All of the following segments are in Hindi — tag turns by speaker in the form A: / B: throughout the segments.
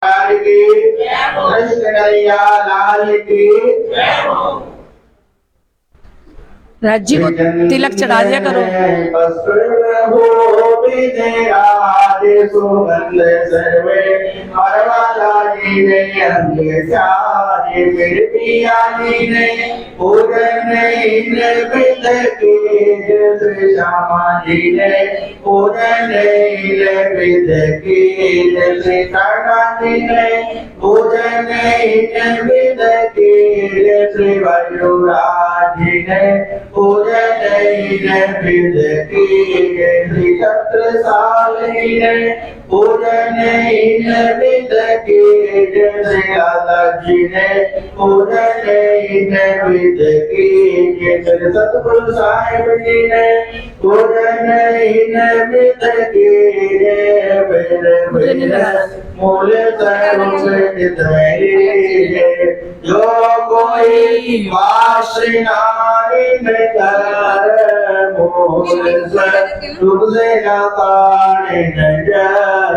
A: सरकार की, कृष्ण कन्हैया लाल की।
B: राज्य को तिलक चढ़ा दिया करो।
A: पूजन विद की श्री छत्रसाल ने, पूजन विद की श्री लाला जी ने, पूजन विद की श्री सतगुरु साहिब जी ने, पूजन विद की मूल जो कोई वासनाएं में कर मूल तुझसे लगाने नजर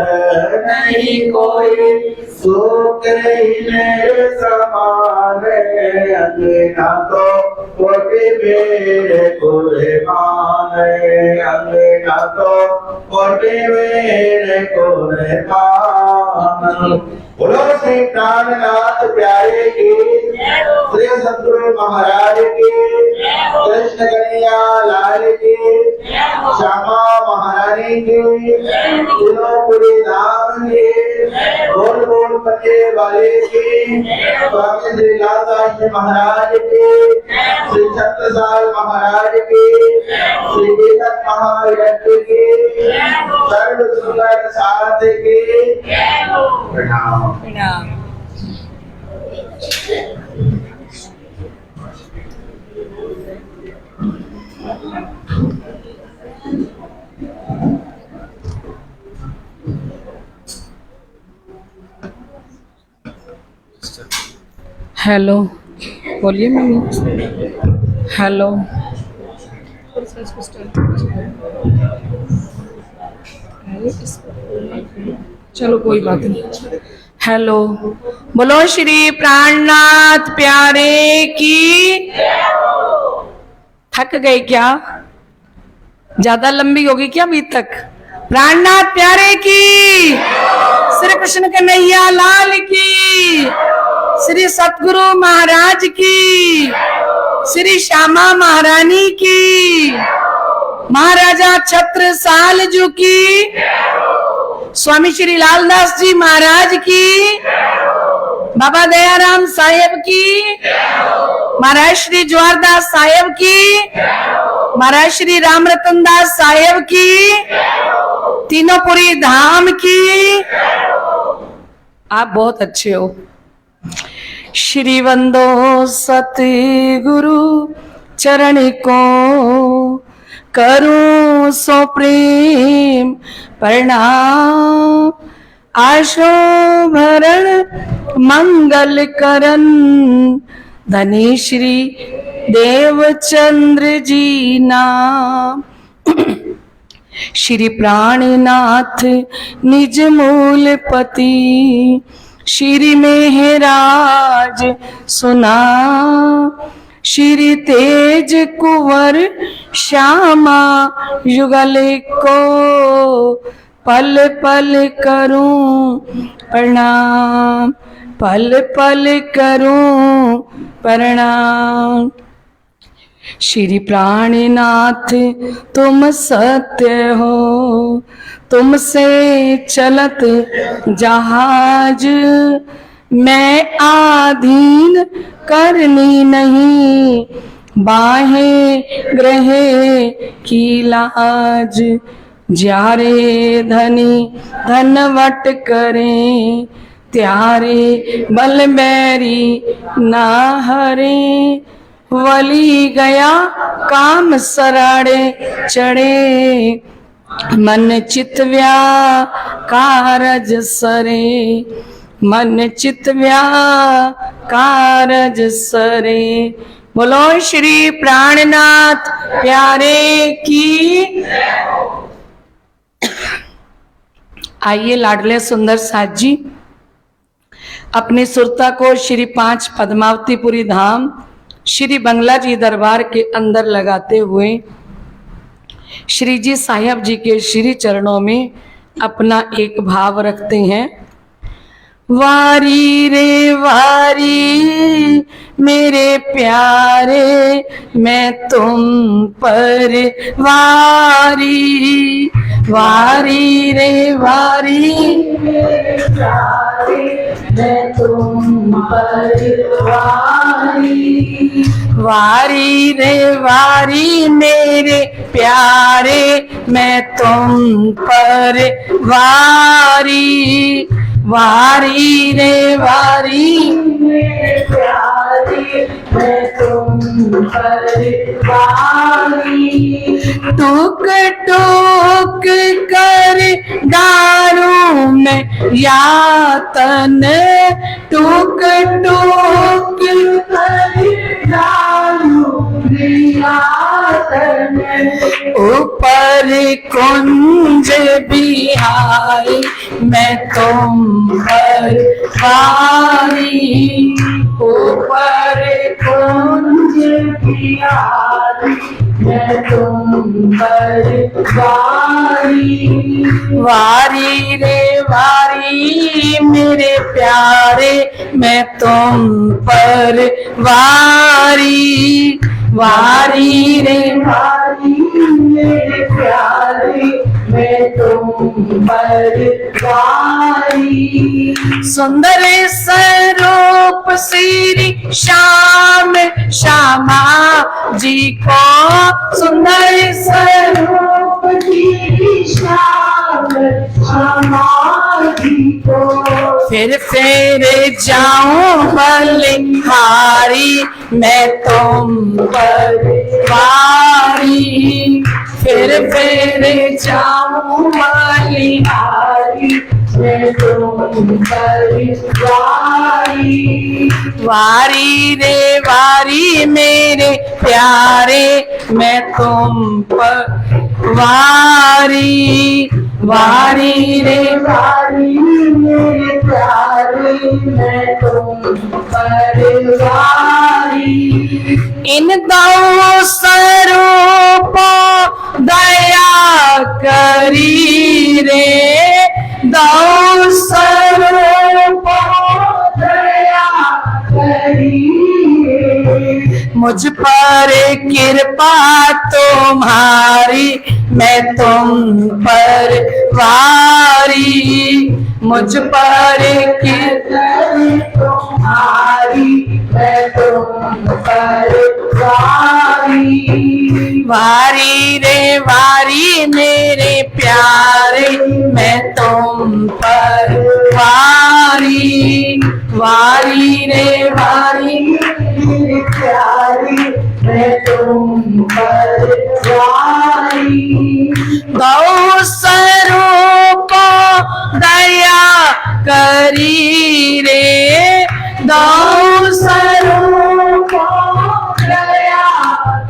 A: नहीं कोई सुख मेरे समान अंगना तो कोटि मेरे कुर्बान अंगना तो कोटि मेरे कुर्बान। बोलो श्री प्राणनाथ प्यारे की, श्री सतगुरु महाराज की, कृष्ण कन्हैया लाल की, श्यामा महारानी की, तीनों धाम की, बोल बोल पते वाले की, स्वामी श्री लालदास जी महाराज की, श्री छत्रसाल महाराज की, श्री कीर्तन महायज्ञ की, सर्व सुंदर साथ की प्रणाम।
B: हेलो बोलिए मम्मी। हेलो चलो कोई बात नहीं। हेलो बोलो श्री प्राणनाथ प्यारे की। थक गए क्या? ज्यादा लंबी होगी क्या अभी तक? प्राणनाथ प्यारे की, श्री कृष्ण कन्हैया लाल की, श्री सतगुरु महाराज की, श्री श्यामा महारानी की, महाराजा छत्रसाल जी की, स्वामी श्री लालदास जी महाराज की, बाबा दयाराम साहेब की, महाराज श्री जवाहरदास साहेब की, महाराज श्री राम रतन दास साहेब की, तीनोंपुरी धाम की। आप बहुत अच्छे हो। श्री वंदो सतगुरु चरण को, करूं सो प्रेम प्रणाम। आशो भरण मंगल करन, धनी श्री देवचंद्र जी नाम। श्री प्राणनाथ निज मूल पति, श्री मेहराज सुना। श्री तेज कुंवर श्यामा युगल को, पल पल करूं प्रणाम, पल पल करूं प्रणाम। श्री प्राणनाथ तुम सत्य हो, तुमसे चलत जहाज। मैं आधीन करनी नहीं, बाहें ग्रहे की लाज। ज्यारे धनी धनवट करें, त्यारे बल बैरी ना हरे। वली गया काम सराड़े चढ़े, मन चित व्याकारज सरे। मन चित व्याकारज सरे। बोलो श्री प्राणनाथ प्यारे की। आइए लाडले सुंदर साथ जी, अपनी सुरता को श्री 5 पद्मावतीपुरी धाम श्री बंगला जी दरबार के अंदर लगाते हुए श्री जी साहिब जी के श्री चरणों में अपना एक भाव रखते हैं। वारी रे वारी मेरे प्यारे मैं तुम पर वारी, वारी रे वारी मेरे प्यारे मैं तुम पर वारी, वारी रे वारी मेरे प्यारे मैं तुम पर वारी, वारी रे वारी मेरे प्यारे मैं तुम पर वारी। टूक टूक कर डालूं मैं यातन, टूक टूक कर डालूं यातन, ऊपर कुंज बिहारी मैं तुम पर वारी, ऊपर कुंज बिहारी मैं तुम पर वारी, वारी रे वारी मेरे प्यारे मैं तुम पर वारी, वारी रे वारी मेरे प्यारे मैं तुम पर वारी। सुंदर स्वरूप श्री श्याम श्यामा जी को, सुंदर स्वरूप श्री श्याम श्यामा जी को, फिर जाऊं बलिहारी मैं तुम पर वारी, फिर जाऊं बलिहारी मैं तुम पर वारी, वारी रे वारी मेरे प्यारे मैं तुम पर वारी, वारी रे वारी मेरे प्यारे मैं तुम पर वारी। इन दो स्वरूपों दया करी रे, दो स्वरूपों दया करी रे, मुझ पर कृपा तुम्हारी मैं तुम पर वारी, मुझ पर कृपा तुम्हारी मैं तुम पर वारी, वारी रे वारी मेरे प्यारे मैं तुम पर वारी, वारी रे वारी मेरे प्यारे मैं तुम पर वारी। गौ स्वरूप दया करी रे, गौ स्वरूप दया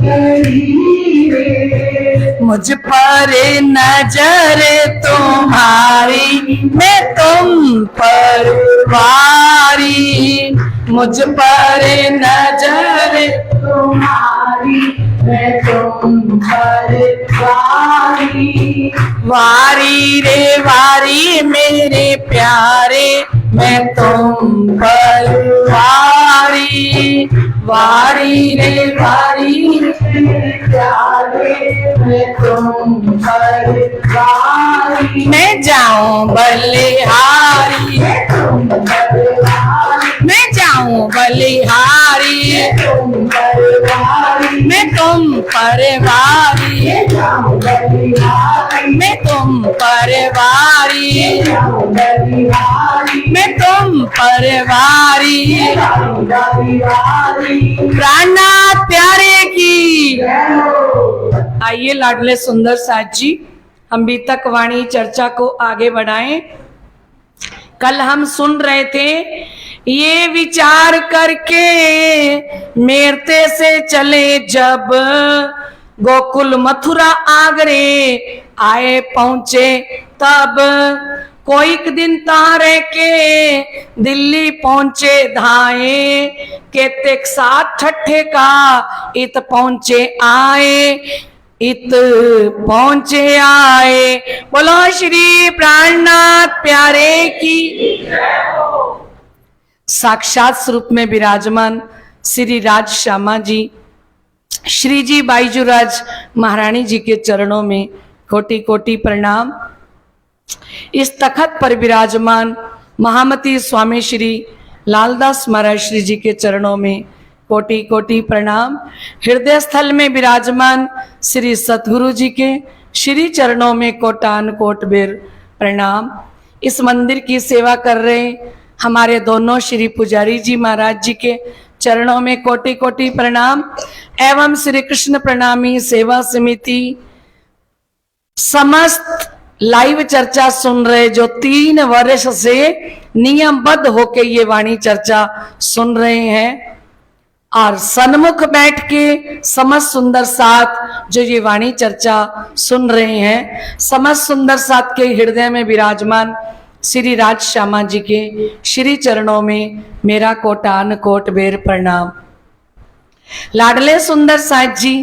B: करी रे, मुझ पर नजर तुम्हारी मैं तुम पर वारी, मुझ पर नजर तुम्हारी मैं तुम पर वारी, वारी रे वारी मेरे प्यारे मैं तुम पर वारी, वारी रे वारी मेरे प्यारे मैं तुम पर वारी। मैं जाऊं बलिहारी मैं जाऊं बलिहारी मैं तुम पर वारी, मैं तुम पर वारी, मैं तुम पर वारी, प्राणा प्यारे की। आइए लाडले सुंदर साथ जी हम बीतक वाणी चर्चा को आगे बढ़ाएं। कल हम सुन रहे थे ये विचार करके मेरते से चले जब गोकुल मथुरा आगरे आए पहुंचे तब कोई दिन तहाँ रह के दिल्ली पहुंचे धाए, केतेक साथ ठट्ठे का इत पहुंचे आए, इत पहुंचे आए। बोलो श्री प्राणनाथ प्यारे की। साक्षात स्वरूप में विराजमान श्री राज श्यामा जी, श्री जी बाईजूराज महारानी जी के चरणों में कोटि कोटि प्रणाम। इस तखत पर विराजमान महामती स्वामी श्री लालदास महाराज श्री जी के चरणों में कोटि कोटि प्रणाम। हृदय स्थल में विराजमान श्री सतगुरु जी के श्री चरणों में कोटान कोट बेर प्रणाम। इस मंदिर की सेवा कर रहे हमारे दोनों श्री पुजारी जी महाराज जी के चरणों में कोटि कोटि प्रणाम। एवं श्री कृष्ण प्रणामी सेवा समिति समस्त लाइव चर्चा सुन रहे जो 3 वर्ष से नियमबद्ध होके ये वाणी चर्चा सुन रहे हैं, और सन्मुख बैठ के समस्त सुंदर साथ जो ये वाणी चर्चा सुन रहे हैं, समस्त सुंदर साथ के हृदय में विराजमान श्री राज श्यामा जी के श्री चरणों में मेरा कोटान कोट बेर प्रणाम। लाडले सुंदर साथ जी,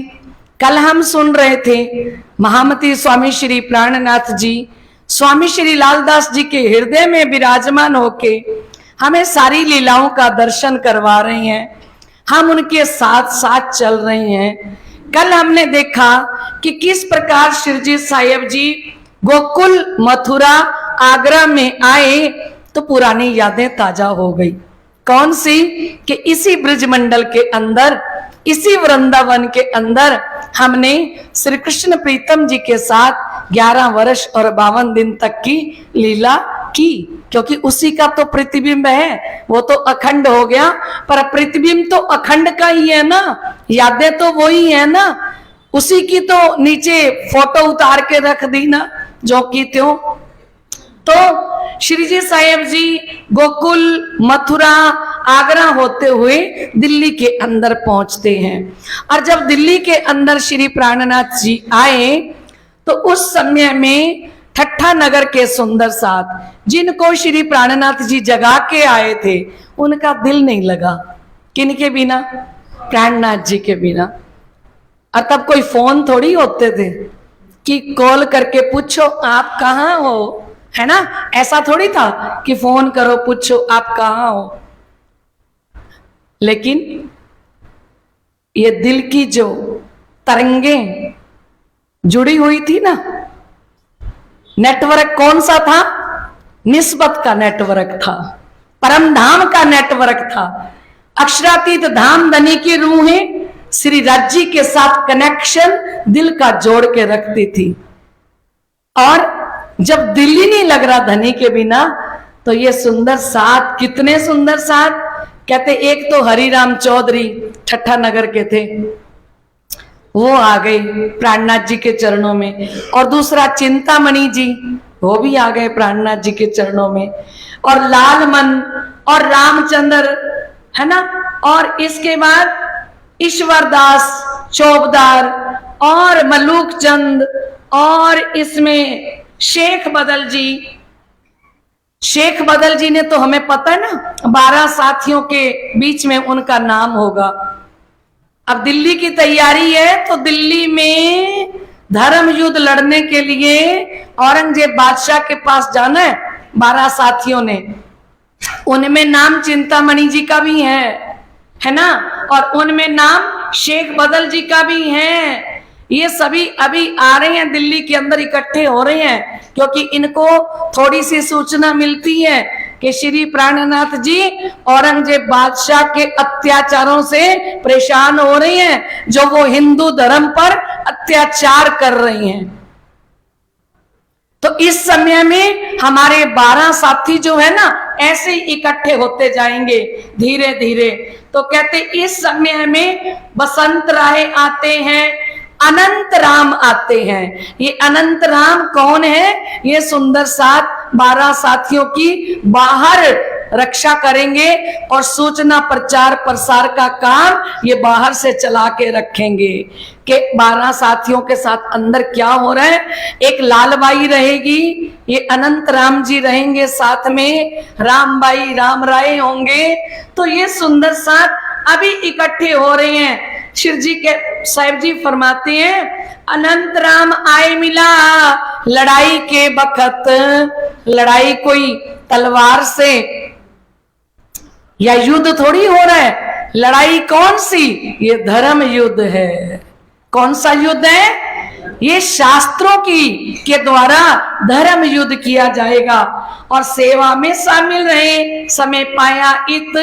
B: कल हम सुन रहे थे महामती स्वामी श्री प्राणनाथ जी स्वामी श्री लालदास जी के हृदय में विराजमान होके हमें सारी लीलाओं का दर्शन करवा रहे हैं, हम उनके साथ साथ चल रहे हैं। कल हमने देखा कि किस प्रकार शिरजी साहिब जी गोकुल मथुरा आगरा में आए तो पुरानी यादें ताजा हो गई। कौन सी? कि इसी ब्रज मंडल के अंदर, इसी वृंदावन के अंदर हमने श्री कृष्ण प्रीतम जी के साथ 11 वर्ष और 52 दिन तक की लीला की, क्योंकि उसी का तो प्रतिबिंब है, वो तो अखंड हो गया, पर प्रतिबिंब तो अखंड का ही है ना, यादें तो वो ही है ना, उसी की तो नीचे फोटो उतार के रख दी ना जो की त्यों। तो श्री जी साहिब जी गोकुल मथुरा आगरा होते हुए दिल्ली के अंदर पहुंचते हैं, और जब दिल्ली के अंदर श्री प्राणनाथ जी आए तो उस समय में ठट्ठा नगर के सुंदर साथ जिनको श्री प्राणनाथ जी जगा के आए थे उनका दिल नहीं लगा। किनके बिना? प्राणनाथ जी के बिना। और तब कोई फोन थोड़ी होते थे कि कॉल करके पूछो आप कहाँ हो, है ना, ऐसा थोड़ी था कि फोन करो पूछो आप कहाँ हो। लेकिन ये दिल की जो तरंगें जुड़ी हुई थी ना, नेटवर्क कौन सा था? निस्बत का नेटवर्क था, परम धाम का नेटवर्क था। अक्षरातीत धाम धनी की रूहें श्री राज्य के साथ कनेक्शन दिल का जोड़ के रखती थी। और जब दिल ही नहीं लग रहा धनी के बिना, तो ये सुंदर साथ, कितने सुंदर साथ, कहते एक तो हरिराम चौधरी ठट्ठा नगर के थे, वो आ गए प्राणनाथ जी के चरणों में, और दूसरा चिंतामणि जी वो भी आ गए प्राणनाथ जी के चरणों में, और लालमन और रामचंद्र, है ना, और इसके बाद ईश्वरदास चौबदार और मलूक चंद, और इसमें शेख बदल जी। शेख बदल जी ने तो हमें पता है ना 12 साथियों के बीच में उनका नाम होगा। अब दिल्ली की तैयारी है तो दिल्ली में धर्म युद्ध लड़ने के लिए औरंगजेब बादशाह के पास जाना है 12 साथियों ने, उनमें नाम चिंतामणि जी का भी है ना, और उनमें नाम शेख बदल जी का भी है। ये सभी अभी आ रहे हैं दिल्ली के अंदर, इकट्ठे हो रहे हैं, क्योंकि इनको थोड़ी सी सूचना मिलती है कि श्री प्राणनाथ जी औरंगजेब बादशाह के अत्याचारों से परेशान हो रही हैं, जो वो हिंदू धर्म पर अत्याचार कर रही हैं। तो इस समय में हमारे 12 साथी जो है ना ऐसे ही इकट्ठे होते जाएंगे धीरे धीरे। तो कहते इस समय में बसंत राय आते हैं, अनंत राम आते हैं। ये अनंत राम कौन है? ये सुंदर साथ 12 साथियों की बाहर रक्षा करेंगे और सूचना प्रचार प्रसार का काम ये बाहर से चला के रखेंगे कि 12 साथियों के साथ अंदर क्या हो रहा है। एक लालबाई रहेगी, ये अनंत राम जी रहेंगे साथ में, रामबाई राम राय होंगे। तो ये सुंदर साथ अभी इकट्ठे हो रहे हैं। शिव जी के साहिब जी फरमाते हैं, अनंत राम आए मिला लड़ाई के बखत। लड़ाई कोई तलवार से या युद्ध थोड़ी हो रहा है, लड़ाई कौन सी, ये धर्म युद्ध है। कौन सा युद्ध है? ये शास्त्रों की के द्वारा धर्म युद्ध किया जाएगा। और सेवा में शामिल रहे, समय पाया इत,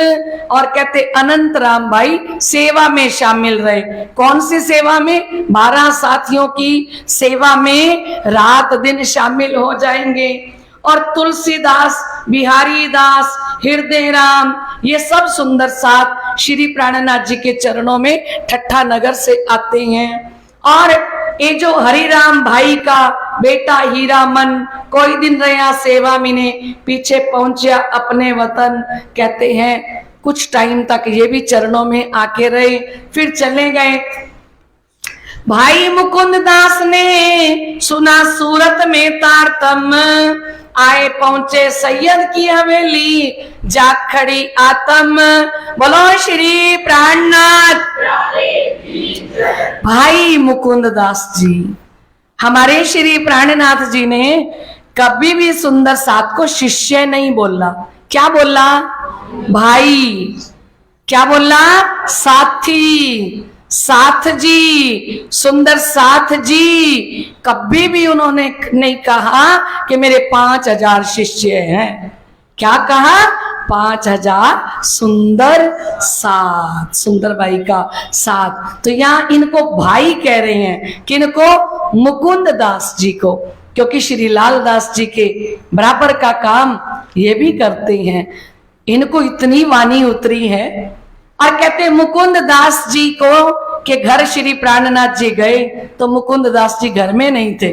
B: और कहते अनंत राम भाई सेवा में शामिल रहे। कौन सी सेवा में? 12 साथियों की सेवा में रात दिन शामिल हो जाएंगे। और तुलसीदास, बिहारी दास, हृदय राम, ये सब सुंदर साथ श्री प्राणनाथ जी के चरणों में ठट्ठा नगर से आते हैं। और ये जो हरिराम भाई का बेटा हीरा मन कोई दिन रहा सेवा मिने, पीछे पहुंचा अपने वतन। कहते हैं कुछ टाइम तक ये भी चरणों में आके रहे, फिर चले गए। भाई मुकुंद दास ने सुना सूरत में तारतम, आए पहुंचे सैयद की हवेली, जाग खड़ी आत्म। बोलो श्री प्राणनाथ। भाई मुकुंद दास जी, हमारे श्री प्राणनाथ जी ने कभी भी सुंदर साथ को शिष्य नहीं बोला। क्या बोला? भाई। क्या बोला? साथी, साथ जी, सुंदर साथ जी। कभी भी उन्होंने नहीं कहा कि मेरे 5000 शिष्य हैं। क्या कहा? 5000 सुंदर साथ, सुंदर भाई का साथ। तो यहाँ इनको भाई कह रहे हैं, किनको? मुकुंद दास जी को, क्योंकि श्री लाल दास जी के बराबर का काम ये भी करते हैं। इनको इतनी वाणी उतरी है। और कहते मुकुंद दास जी को के घर श्री प्राणनाथ जी गए तो मुकुंद दास जी घर में नहीं थे।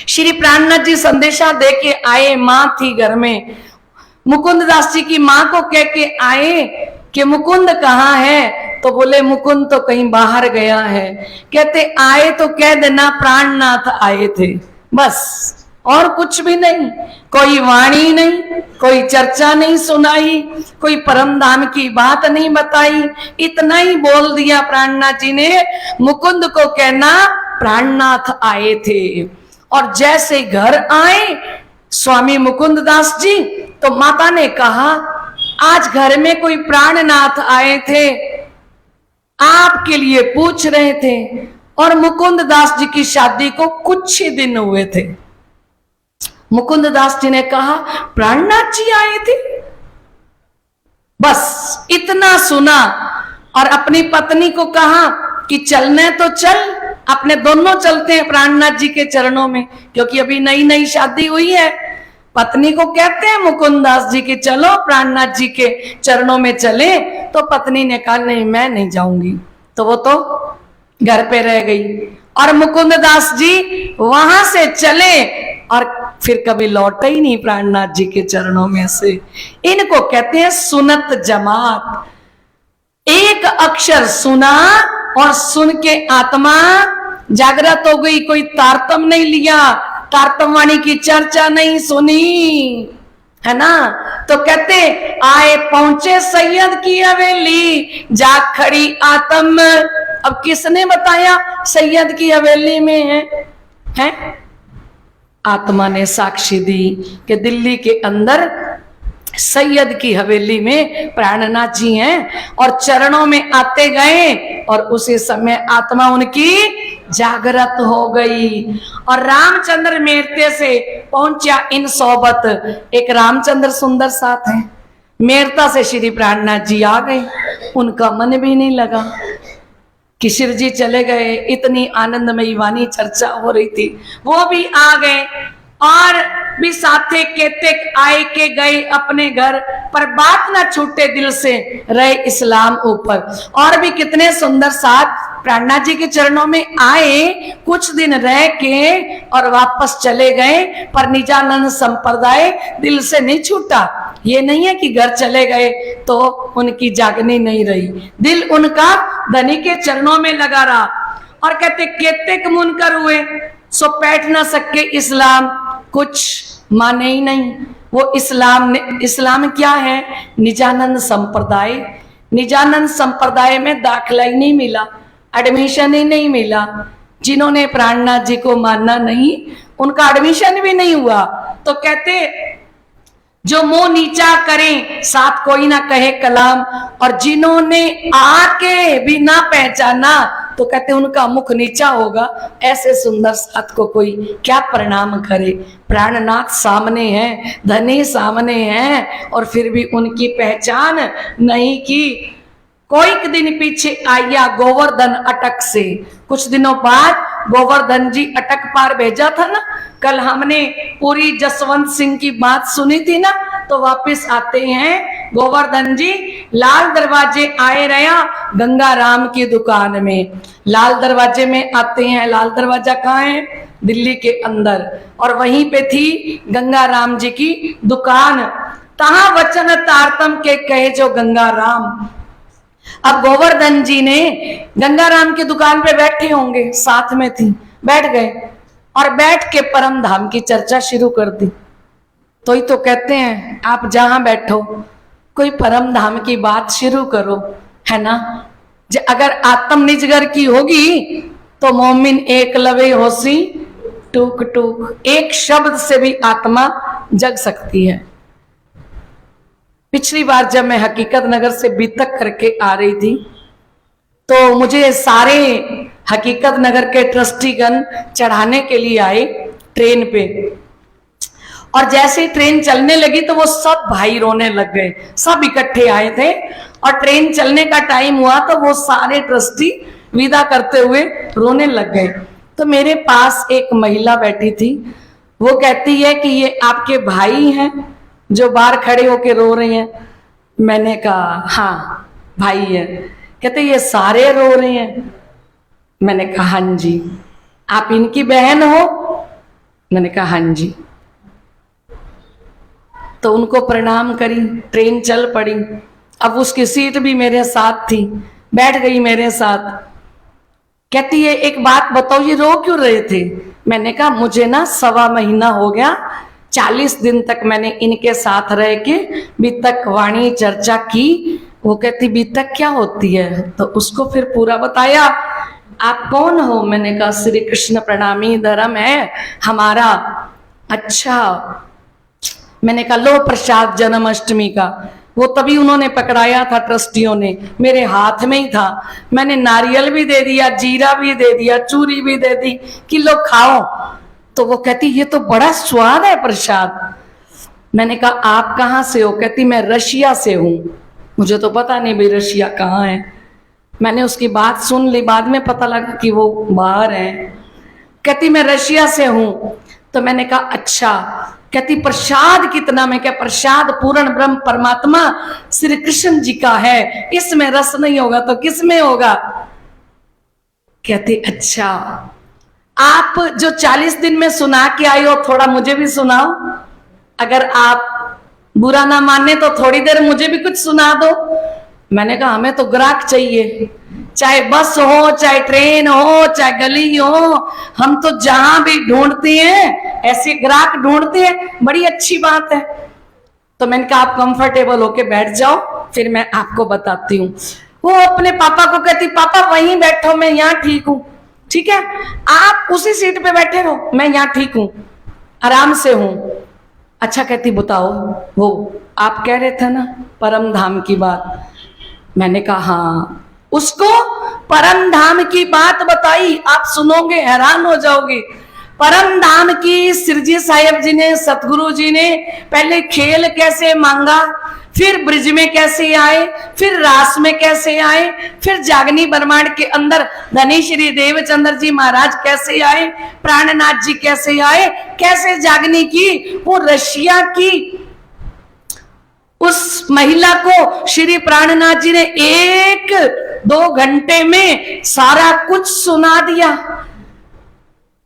B: श्री प्राणनाथ जी संदेशा दे के आए, मां थी घर में। मुकुंद दास जी की मां को कह के आए कि मुकुंद कहाँ है? तो बोले मुकुंद तो कहीं बाहर गया है। कहते आए तो कह देना प्राणनाथ आए थे, बस, और कुछ भी नहीं। कोई वाणी नहीं, कोई चर्चा नहीं सुनाई, कोई परम धाम की बात नहीं बताई। इतना ही बोल दिया प्राणनाथ जी ने, मुकुंद को कहना प्राणनाथ आए थे। और जैसे घर आए स्वामी मुकुंद दास जी, तो माता ने कहा आज घर में कोई प्राणनाथ आए थे, आपके लिए पूछ रहे थे। और मुकुंद दास जी की शादी को कुछ ही दिन हुए थे। मुकुंद दास जी ने कहा प्राणनाथ जी आए थे, बस इतना सुना। और अपनी पत्नी को कहा कि चलने तो चल, अपने दोनों चलते हैं प्राणनाथ जी के चरणों में, क्योंकि अभी नई नई शादी हुई है। पत्नी को कहते हैं मुकुंद दास जी के चलो प्राणनाथ जी के चरणों में चले। तो पत्नी ने कहा नहीं मैं नहीं जाऊंगी। तो वो तो घर पे रह गई। और मुकुंद दास जी वहां से चले और फिर कभी लौटे ही नहीं प्राणनाथ जी के चरणों में से। इनको कहते हैं सुनत जमात। एक अक्षर सुना और सुन के आत्मा जागृत हो गई। कोई तारतम नहीं लिया, तारतम वाणी की चर्चा नहीं सुनी, है ना। तो कहते आए पहुंचे सैयद की हवेली, जाग खड़ी आत्म। अब किसने बताया सैयद की हवेली में है? आत्मा ने साक्षी दी कि दिल्ली के अंदर सैयद की हवेली में प्राणनाथ जी हैं। और चरणों में आते गए और उसी समय आत्मा उनकी जागृत हो गई। और रामचंद्र मेरते से पहुंचा इन सोबत। एक रामचंद्र सुंदर साथ है, मेरता से श्री प्राणनाथ जी आ गए। उनका मन भी नहीं लगा कि शिव जी चले गए। इतनी आनंदमयी वाणी चर्चा हो रही थी, वो भी आ गए। और भी साथे कहते आए के गए अपने घर, पर बात ना छूटे दिल से, रहे इस्लाम ऊपर। और भी कितने सुंदर साथ प्राणनाथ जी के चरणों में आए, कुछ दिन रह के और वापस चले गए, पर निजानंद संप्रदाय दिल से नहीं छूटा। ये नहीं है कि घर चले गए तो उनकी जागनी नहीं रही, दिल उनका धनी के चरणों में लगा रहा। और कहते केतेक मुनकर हुए सो बैठ ना सके इस्लाम, कुछ माने ही नहीं वो इस्लाम क्या है? निजानंद संप्रदाय। निजानंद संप्रदाय में दाखला ही नहीं मिला, एडमिशन ही नहीं मिला। जिन्होंने प्राणनाथ जी को मानना नहीं, उनका एडमिशन भी नहीं हुआ। तो कहते जो मुंह नीचा करें साथ कोई ना कहे कलाम, और जिन्होंने आके भी ना पहचाना तो कहते उनका मुख नीचा होगा। ऐसे सुंदर साथ को कोई क्या प्रणाम करे? प्राणनाथ सामने हैं, धनी सामने हैं, और फिर भी उनकी पहचान नहीं की। कोई दिन पीछे आया गोवर्धन अटक से, कुछ दिनों बाद गोवर्धन जी अटक पार भेजा था ना, कल हमने पूरी जसवंत सिंह की बात सुनी थी ना। तो वापस आते हैं गोवर्धन जी, लाल दरवाजे आए रहा गंगा राम की दुकान में। लाल दरवाजे में आते हैं, लाल दरवाजा कहाँ है? दिल्ली के अंदर, और वहीं पे थी गंगा राम जी की दुकान। तहा वचन तारतम के कहे जो गंगा राम। अब गोवर्धन जी ने गंगा राम की दुकान पे बैठे होंगे, साथ में थी, बैठ गए और बैठ के परम धाम की चर्चा शुरू कर दी। तो ही तो कहते हैं आप जहां बैठो कोई परम धाम की बात शुरू करो, है ना। अगर आत्म निजगर की होगी तो मोमिन एक लवे होसी टूक टूक, एक शब्द से भी आत्मा जग सकती है। पिछली बार जब मैं हकीकत नगर से बीतक करके आ रही थी तो मुझे सारे हकीकत नगर के ट्रस्टीगण चढ़ाने के लिए आए ट्रेन पे, और जैसे ही ट्रेन चलने लगी तो वो सब भाई रोने लग गए। सब इकट्ठे आए थे और ट्रेन चलने का टाइम हुआ तो वो सारे ट्रस्टी विदा करते हुए रोने लग गए। तो मेरे पास एक महिला बैठी थी, वो कहती है कि ये आपके भाई हैं जो बाहर खड़े होके रो रहे हैं। मैंने कहा हाँ भाई है। कहते ये सारे रो रहे हैं। मैंने कहा हाँ जी। आप इनकी बहन हो? मैंने कहा हाँ जी। तो उनको प्रणाम करी, ट्रेन चल पड़ी। अब उसकी सीट भी मेरे साथ थी, बैठ गई मेरे साथ। कहती है एक बात बताओ, ये रो क्यों रहे थे? मैंने कहा मुझे ना 1.25 महीना हो गया, 40 दिन तक मैंने इनके साथ रह के बीतक वाणी चर्चा की। वो कहती बीतक क्या होती है? तो उसको फिर पूरा बताया। आप कौन हो? मैंने कहा श्री कृष्ण प्रणामी धर्म है हमारा। अच्छा। मैंने कहा लो प्रसाद जन्माष्टमी का। वो तभी उन्होंने पकड़ाया था ट्रस्टियों ने, मेरे हाथ में ही था। मैंने नारियल भी दे दिया, जीरा भी दे दिया, चूरी भी दे दी कि लो खाओ। तो वो कहती ये तो बड़ा स्वाद है प्रसाद। मैंने कहा आप कहाँ से हो? कहती मैं रशिया से हूँ। मुझे तो पता नहीं भाई रशिया कहाँ है। मैंने उसकी बात सुन ली, बाद में पता लगा कि वो बाहर है। कहती मैं रशिया से हूँ। तो मैंने कहा अच्छा। कहती प्रसाद कितना? मैं क्या प्रसाद पूर्ण ब्रह्म परमात्मा श्री कृष्ण जी का है, इसमें रस नहीं होगा तो किसमें होगा? कहती अच्छा। आप जो 40 दिन में सुना के आई हो थोड़ा मुझे भी सुनाओ। अगर आप बुरा ना माने तो थोड़ी देर मुझे भी कुछ सुना दो। मैंने कहा हमें तो ग्राहक चाहिए, चाहे बस हो, चाहे ट्रेन हो, चाहे गली हो, हम तो जहां भी ढूंढते हैं ऐसे ग्राहक ढूंढते हैं। बड़ी अच्छी बात है। तो मैंने कहा आप कंफर्टेबल होके बैठ जाओ, फिर मैं आपको बताती हूँ। वो अपने पापा को कहती पापा वहीं बैठो, मैं यहाँ ठीक हूँ। ठीक है, आप उसी सीट पे बैठे रहो, मैं यहाँ ठीक हूँ, आराम से हूँ। अच्छा। कहती बताओ वो आप कह रहे थे ना परम धाम की बात। मैंने कहा हाँ। उसको परम धाम की बात बताई, आप सुनोगे हैरान हो जाओगे। परम धाम की सिरजी साहिब जी ने, सतगुरु जी ने पहले खेल कैसे मांगा, फिर ब्रिज में कैसे आए, फिर रास में कैसे आए, फिर जागनी ब्रह्मांड के अंदर धनी श्री देवचंद्र जी महाराज कैसे आए, प्राणनाथ जी कैसे आए, कैसे जागनी की। वो रशिया की उस महिला को श्री प्राणनाथ जी ने एक 2 घंटे में सारा कुछ सुना दिया।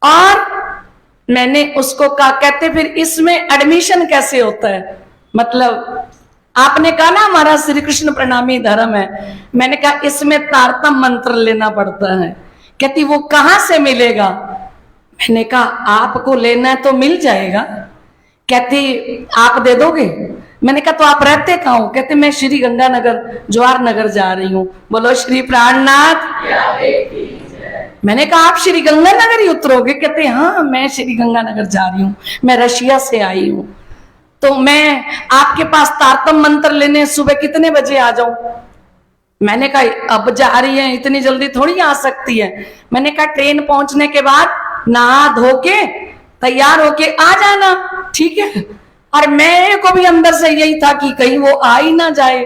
B: और मैंने उसको कहा, कहते फिर इसमें एडमिशन कैसे होता है? मतलब आपने कहा ना हमारा श्री कृष्ण प्रणामी धर्म है। मैंने कहा इसमें तारतम मंत्र लेना पड़ता है। कहती वो कहां से मिलेगा? मैंने कहा आपको लेना है तो मिल जाएगा। कहती आप दे दोगे? मैंने कहा तो आप रहते कहाँ हो? कहते मैं श्री गंगानगर जवाहर नगर जा रही हूँ। बोलो श्री प्राणनाथ। मैंने कहा आप श्री गंगानगर ही उतरोगे? कहते हाँ मैं श्री गंगानगर जा रही हूँ, मैं रशिया से आई हूँ, तो मैं आपके पास तारतम मंत्र लेने सुबह कितने बजे आ जाऊं? मैंने कहा अब जा रही है, इतनी जल्दी थोड़ी आ सकती है। मैंने कहा ट्रेन पहुंचने के बाद नहा धो के तैयार होके आ जाना, ठीक है? और मेरे को भी अंदर से यही था कि कहीं वो आ ही ना जाए।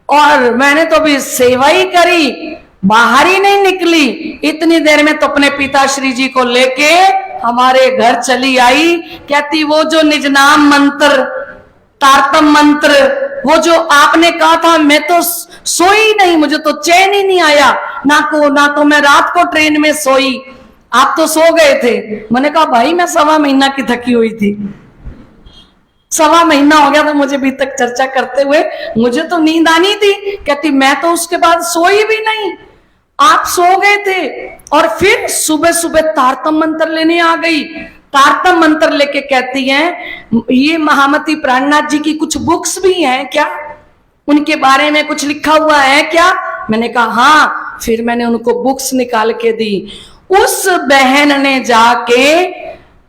B: और मैंने तो भी सेवा ही करी, बाहर ही नहीं निकली। इतनी देर में तो अपने पिताश्री जी को लेके हमारे घर चली आई। कहती वो जो निज नाम मंत्र, तारतम मंत्र, वो जो आपने कहा था, मैं तो सोई नहीं, मुझे तो चैन ही नहीं आया, ना तो मैं रात को ट्रेन में सोई, आप तो सो गए थे। मैंने कहा भाई मैं 1.25 महीना की थकी हुई थी, 1.25 महीना हो गया था मुझे अभी तक चर्चा करते हुए, मुझे तो नींद आनी थी। कहती मैं तो उसके बाद सोई भी नहीं, आप सो गए थे। और फिर सुबह सुबह तारतम मंत्र लेने आ गई। तारतम मंत्र लेके कहती हैं ये महामती प्राणनाथ जी की कुछ बुक्स भी हैं क्या, उनके बारे में कुछ लिखा हुआ है क्या? मैंने कहा हाँ। फिर मैंने उनको बुक्स निकाल के दी। उस बहन ने जाके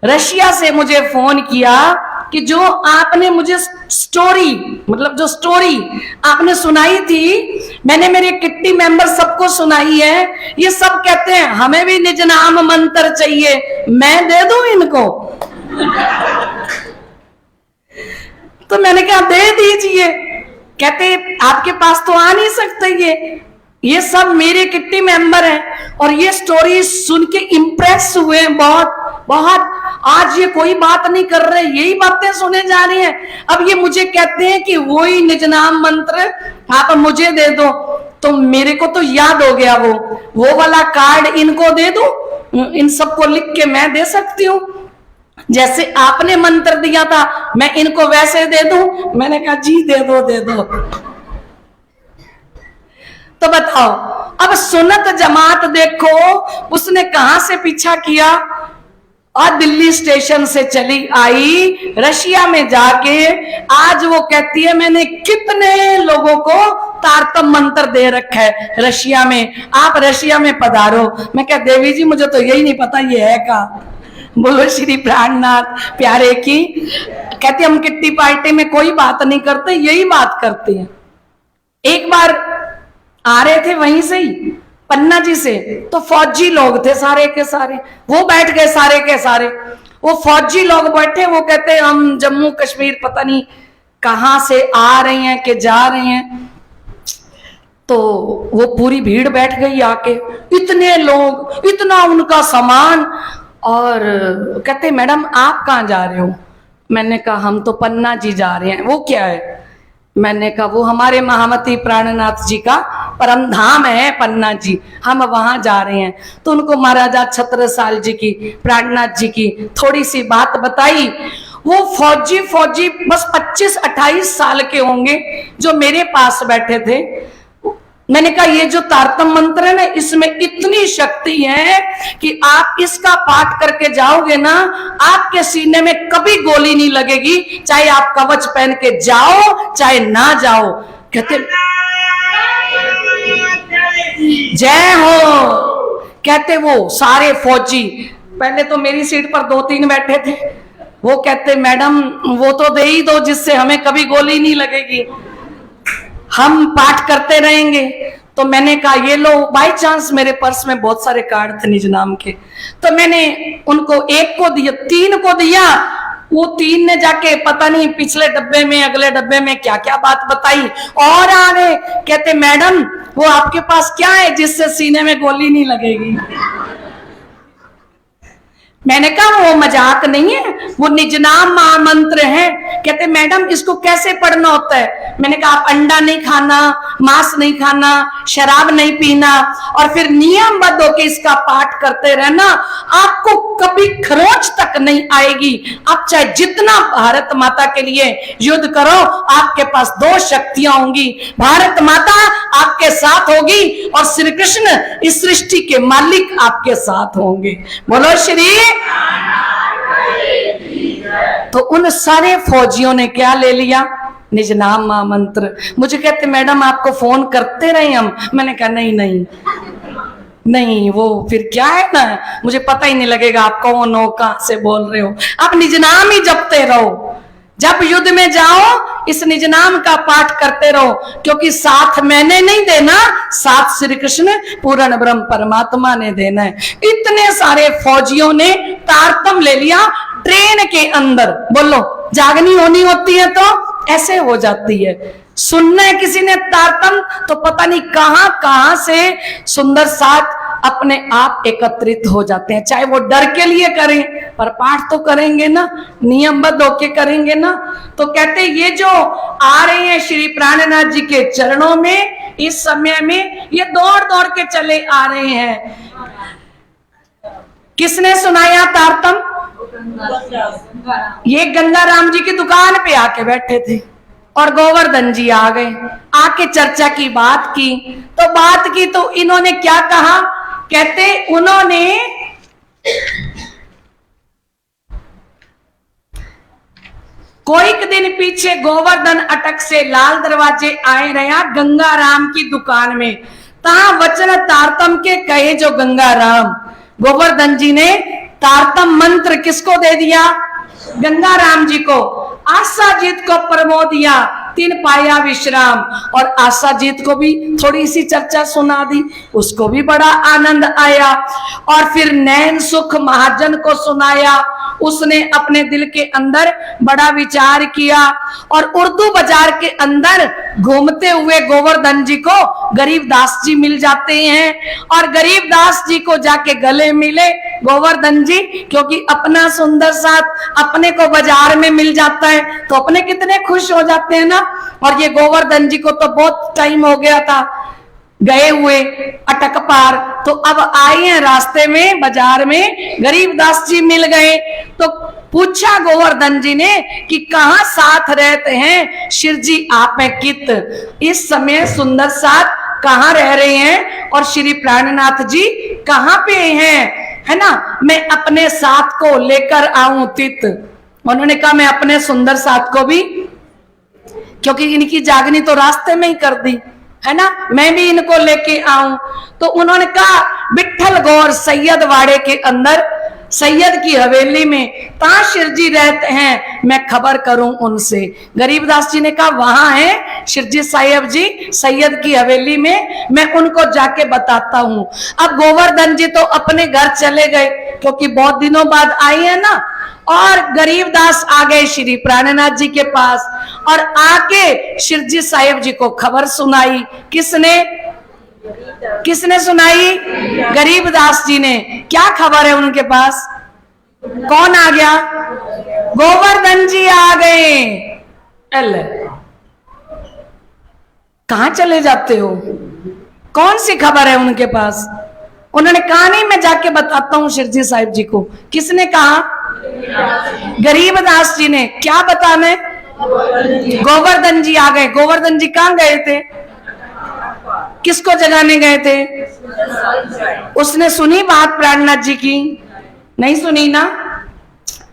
B: रशिया से मुझे फोन किया कि जो आपने मुझे स्टोरी, मतलब जो स्टोरी आपने सुनाई थी, मैंने मेरे किट्टी मेंबर सबको सुनाई है, ये सब कहते हैं हमें भी निज नाम मंत्र चाहिए, मैं दे दूं इनको? तो मैंने कहा दे दीजिए। कहते आपके पास तो आ नहीं सकते, ये सब मेरे किट्टी मेंबर हैं और ये स्टोरी सुन के इम्प्रेस हुए बहुत। आज ये कोई बात नहीं कर रहे, यही बातें सुने जा रही हैं। अब ये मुझे कहते हैं कि वही निज नाम मंत्र आप मुझे दे दो, तो मेरे को तो याद हो गया वो वाला कार्ड इनको दे दो, इन सबको लिख के मैं दे सकती हूँ, जैसे आपने मंत्र दिया था मैं इनको वैसे दे दूं। मैंने कहा जी दे दो। तो बताओ, अब सुन्नत जमात देखो उसने कहां से पीछा किया, और दिल्ली स्टेशन से चली आई रशिया में जाके। आज वो कहती है मैंने कितने लोगों को तारतम मंत्र दे रखा है रशिया में, आप रशिया में पधारो। मैं कह देवी जी मुझे तो यही नहीं पता ये है का। बोलो श्री प्राणनाथ प्यारे की। कहती हम किट्टी पार्टी में कोई बात नहीं करते, यही बात करते हैं। एक बार आ रहे थे वहीं से ही पन्ना जी से, तो फौजी लोग थे सारे के सारे, वो बैठ गए सारे के सारे। वो फौजी लोग बैठे, वो कहते हम जम्मू कश्मीर पता नहीं कहां से आ रहे हैं कि जा रहे हैं। तो वो पूरी भीड़ बैठ गई आके, इतने लोग, इतना उनका सामान। और कहते मैडम आप कहाँ जा रहे हो? मैंने कहा हम तो पन्ना जी जा रहे हैं। वो क्या है? मैंने कहा वो हमारे महामती प्राणनाथ जी का परम धाम है पन्ना जी, हम वहां जा रहे हैं। तो उनको महाराजा छत्रसाल जी की, प्राणनाथ जी की थोड़ी सी बात बताई। वो फौजी बस 25-28 साल के होंगे जो मेरे पास बैठे थे। मैंने कहा ये जो तारतम मंत्र है ना, इसमें इतनी शक्ति है कि आप इसका पाठ करके जाओगे ना, आपके सीने में कभी गोली नहीं लगेगी, चाहे आप कवच पहन के जाओ चाहे ना जाओ। कहते जय हो। कहते वो सारे फौजी, पहले तो मेरी सीट पर 2-3 बैठे थे, वो कहते मैडम वो तो दे ही दो जिससे हमें कभी गोली नहीं लगेगी, हम पाठ करते रहेंगे। तो मैंने कहा ये लो, बाय चांस मेरे पर्स में बहुत सारे कार्ड थे निज नाम के, तो मैंने उनको एक को दिया, 3 को दिया। वो 3 ने जाके पता नहीं पिछले डब्बे में अगले डब्बे में क्या क्या बात बताई और आ गए। कहते मैडम वो आपके पास क्या है जिससे सीने में गोली नहीं लगेगी? मैंने कहा वो मजाक नहीं है, वो निज नाम महामंत्र है। कहते मैडम इसको कैसे पढ़ना होता है? मैंने कहा आप अंडा नहीं खाना, मांस नहीं खाना, शराब नहीं पीना और फिर नियमबद्ध होकर इसका पाठ करते रहना, आपको कभी खरोंच तक नहीं आएगी। आप चाहे जितना भारत माता के लिए युद्ध करो, आपके पास दो शक्तियां होंगी, भारत माता आपके साथ होगी और श्री कृष्ण इस सृष्टि के मालिक आपके साथ होंगे। बोलो श्री। तो उन सारे फौजियों ने क्या ले लिया? निज नाम महामंत्र। मुझे कहते मैडम आपको फोन करते रहे हम। मैंने कहा नहीं नहीं नहीं, वो फिर क्या है ना, मुझे पता ही नहीं लगेगा आप कौन हो, कहां से बोल रहे हो। आप निज नाम ही जपते रहो, जब युद्ध में जाओ इस निज नाम का पाठ करते रहो, क्योंकि साथ मैंने नहीं देना, साथ श्री कृष्ण पूर्ण ब्रह्म परमात्मा ने देना है। इतने सारे फौजियों ने तारतम ले लिया ट्रेन के अंदर। बोलो जागनी होनी होती है तो ऐसे हो जाती है। सुनना है किसी ने तारतम तो पता नहीं कहां कहां से सुंदर साथ अपने आप एकत्रित हो जाते हैं, चाहे वो डर के लिए करें पर पाठ तो करेंगे ना, नियमबद्ध होके करेंगे ना। तो कहते ये जो आ रहे हैं श्री प्राणनाथ जी के चरणों में, इस समय में ये दौड़ दौड़ के चले आ रहे हैं। किसने सुनाया तारतम? ये गंगाराम जी की दुकान पे आके बैठे थे और गोवर्धन जी आ गए, आके चर्चा की, बात की। तो बात की तो इन्होंने क्या कहा? कहते उन्होंने कोई दिन पीछे गोवर्धन अटक से लाल दरवाजे आए रहा गंगाराम की दुकान में, ता वचन तारतम के कहे जो गंगाराम। गोवर्धन जी ने तारतम मंत्र किसको दे दिया? गंगाराम जी को। आशा जीत को प्रमोद दिया, तीन पाया विश्राम। और आशा जीत को भी थोड़ी सी चर्चा सुना दी, उसको भी बड़ा आनंद आया। और फिर नैन सुख महाजन को सुनाया, उसने अपने दिल के अंदर बड़ा विचार किया। और उर्दू बाजार के अंदर घूमते हुए गोवर्धन जी को गरीबदास जी मिल जाते हैं और गरीबदास जी को जाके गले मिले गोवर्धन जी, क्योंकि अपना सुंदर साथ अपने को बाजार में मिल जाता है तो अपने कितने खुश हो जाते हैं ना। और ये गोवर्धन जी को तो बहुत टाइम हो गया था गए हुए अटक पार, तो अब आए हैं रास्ते में बाजार में, गरीबदास जी मिल गए। तो पूछा गोवर्धन जी ने कि कहां साथ रहते हैं शिव जी आप हैं कित? इस समय सुंदर साथ कहां रह रहे हैं और श्री प्राणनाथ जी कहां पे हैं, है ना? मैं अपने साथ को लेकर आऊं तित। उन्होंने कहा मैं अपने सुंदर साथ को भी, क्योंकि इनकी जागनी तो रास्ते में ही कर दी है ना, मैं भी इनको लेके आऊं। तो उन्होंने कहा विठल गौर सैयद वाड़े के अंदर सैयद की हवेली में ताशिर जी रहते हैं, मैं खबर करूं उनसे। गरीबदास जी ने कहा वहां है शिरजी साहिब जी सैयद की हवेली में, मैं उनको जाके बताता हूं। अब गोवर्धन जी तो अपने घर चले गए क्योंकि बहुत दिनों बाद आई है ना, और गरीबदास आ गए श्री प्राणनाथ जी के पास और आके शिरजी साहिब जी को खबर सुनाई। किसने सुनाई? गरीबदास जी ने। क्या खबर है उनके पास? कौन आ गया? गोवर्धन जी आ गए। कहां चले जाते हो? कौन सी खबर है उनके पास? उन्होंने कहा नहीं मैं जाके बताता हूं शिरजी साहिब जी को। किसने कहा? गरीबदास जी ने। क्या बताने? गोवर्धन जी आ गए। गोवर्धन जी कहां गए थे? किसको जगाने गए थे? उसने सुनी बात प्राणनाथ जी की? नहीं सुनी ना।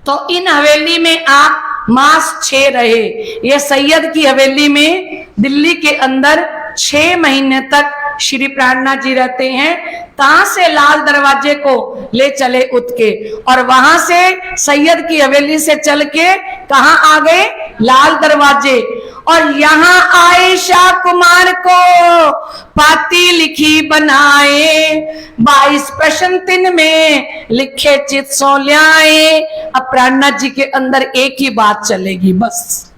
B: तो इन हवेली में आप मास 6 रहे। ये सैयद की हवेली में दिल्ली के अंदर 6 महीने तक श्री प्राणनाथ जी रहते हैं। तहां से लाल दरवाजे को ले चले उठ के, और वहां से सैयद की हवेली से चल के कहां आ गए? लाल दरवाजे। और यहाँ आए शाह कुमार को पाती लिखी बनाए, 22 प्रश्न तिन में लिखे चित सो ल्याए। अब प्राणनाथ जी के अंदर एक ही बात चलेगी बस।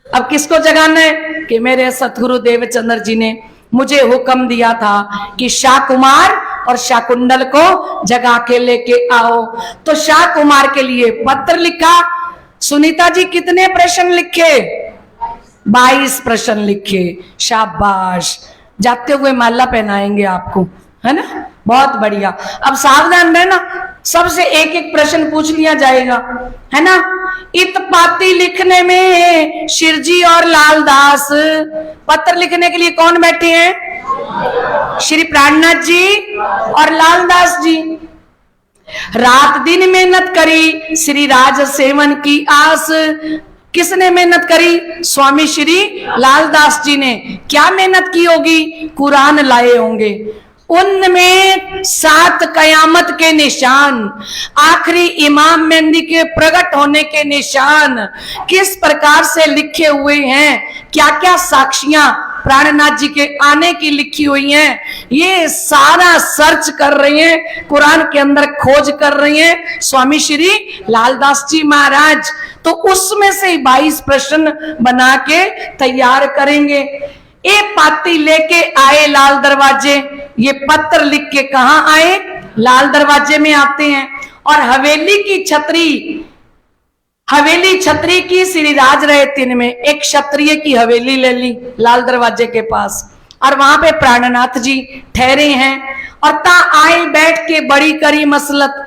B: अब किसको जगाना है? कि मेरे सतगुरु देवचंद्र जी ने मुझे हुक्म दिया था कि शाह कुमार और शाकुंडल को जगा के लेके आओ। तो शाह कुमार के लिए पत्र लिखा सुनीता जी कितने प्रश्न लिखे? 22 प्रश्न लिखे। शाबाश, जाते हुए माला पहनाएंगे आपको, है ना? बहुत बढ़िया। अब सावधान रहना, सबसे एक एक प्रश्न पूछ लिया जाएगा, है ना? इत पाती लिखने में शिरजी और लालदास, पत्र लिखने के लिए कौन बैठे हैं? श्री प्राणनाथ जी और लालदास जी। रात दिन मेहनत करी श्री राज सेवन की आस, किसने मेहनत करी? स्वामी श्री लालदास जी ने। क्या मेहनत की होगी? कुरान लाए होंगे, उनमें 7 कयामत के निशान, आखिरी इमाम मेहंदी के प्रकट होने के निशान किस प्रकार से लिखे हुए हैं, क्या क्या साक्षियां प्राणनाथ जी के आने की लिखी हुई हैं, ये सारा सर्च कर रहे हैं, कुरान के अंदर खोज कर रहे हैं स्वामी श्री लालदास जी महाराज। तो उसमें से 22 प्रश्न बना के तैयार करेंगे। एक पाती लेके आए लाल दरवाजे, ये पत्र लिख के कहां आए? लाल दरवाजे में आते हैं। और हवेली की छतरी, हवेली छतरी की श्री राज रहे 3 में, एक क्षत्रिय की हवेली ले ली लाल दरवाजे के पास, और वहां पे प्राणनाथ जी ठहरे हैं। और ता आए बैठ के बड़ी करी मसलत।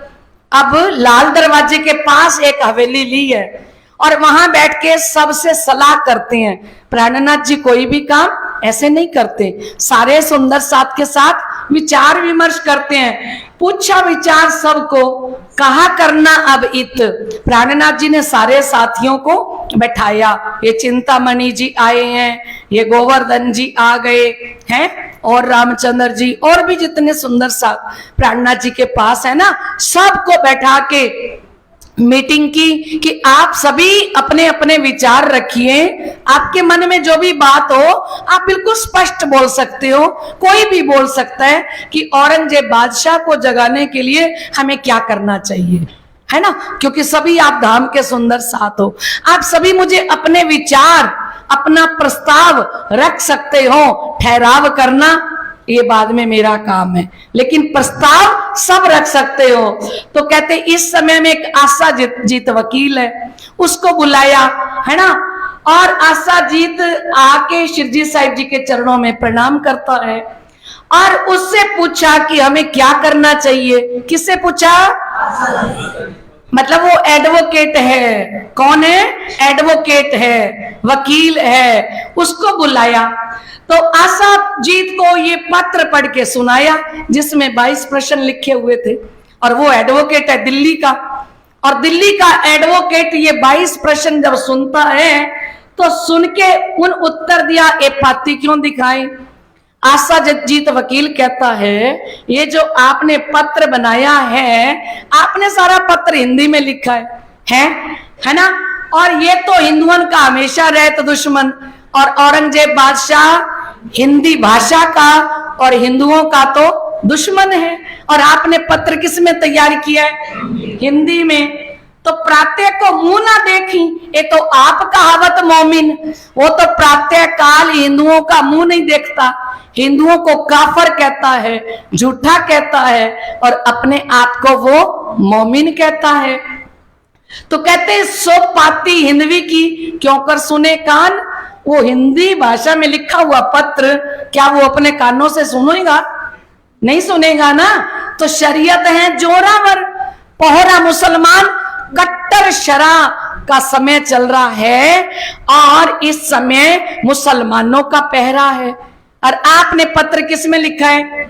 B: अब लाल दरवाजे के पास एक हवेली ली है और वहां बैठ के सबसे सलाह करते हैं। प्राणनाथ जी कोई भी काम ऐसे नहीं करते, सारे सुंदर साथ के साथ विचार विमर्श करते हैं। पूछा विचार सबको, कहा करना अब इत। प्राणनाथ जी ने सारे साथियों को बैठाया। ये चिंतामणि जी आए हैं, ये गोवर्धन जी आ गए हैं, और रामचंद्र जी, और भी जितने सुंदर साथ प्राणनाथ जी के पास है ना, सबको बैठा के मीटिंग की कि आप सभी अपने अपने विचार रखिए, आपके मन में जो भी बात हो आप बिल्कुल स्पष्ट बोल सकते हो। कोई भी बोल सकता है कि औरंगजेब बादशाह को जगाने के लिए हमें क्या करना चाहिए, है ना? क्योंकि सभी आप धाम के सुंदर साथ हो, आप सभी मुझे अपने विचार, अपना प्रस्ताव रख सकते हो। ठहराव करना ये बाद में मेरा काम है, लेकिन प्रस्ताव सब रख सकते हो। तो कहते इस समय में एक आशा जीत वकील है, उसको बुलाया, है ना? और आशा जीत आके शिरजी साहिब जी के चरणों में प्रणाम करता है और उससे पूछा कि हमें क्या करना चाहिए। किससे पूछा? मतलब वो एडवोकेट है। कौन है? एडवोकेट है, वकील है। उसको बुलाया तो आशा जीत को ये पत्र पढ़ के सुनाया जिसमें 22 प्रश्न लिखे हुए थे, और वो एडवोकेट है दिल्ली का। और दिल्ली का एडवोकेट ये 22 प्रश्न जब सुनता है तो सुन के उन उत्तर दिया, ए पाती क्यों दिखाई? आशा जीत वकील कहता है ये जो आपने पत्र बनाया है, आपने सारा पत्र हिंदी में लिखा है ना? और ये तो हिंदुओं का हमेशा रहत दुश्मन, और औरंगजेब बादशाह हिंदी भाषा का और हिंदुओं का तो दुश्मन है। और आपने पत्र किस में तैयार किया है? हिंदी में। तो प्रातः को मुंह ना देखी, ये तो आप कहावत मोमिन, वो तो प्रातः काल हिंदुओं का मुंह नहीं देखता, हिंदुओं को काफर कहता है, झूठा कहता है, और अपने आप को वो मोमिन कहता है। तो कहते सो पाती हिंदवी की क्यों कर सुने कान। वो हिंदी भाषा में लिखा हुआ पत्र क्या वो अपने कानों से सुनेगा? नहीं सुनेगा ना। तो शरीयत है जोरावर, पहरा मुसलमान, कट्टर शरा का समय चल रहा है और इस समय मुसलमानों का पहरा है। और आपने पत्र किस में लिखा है?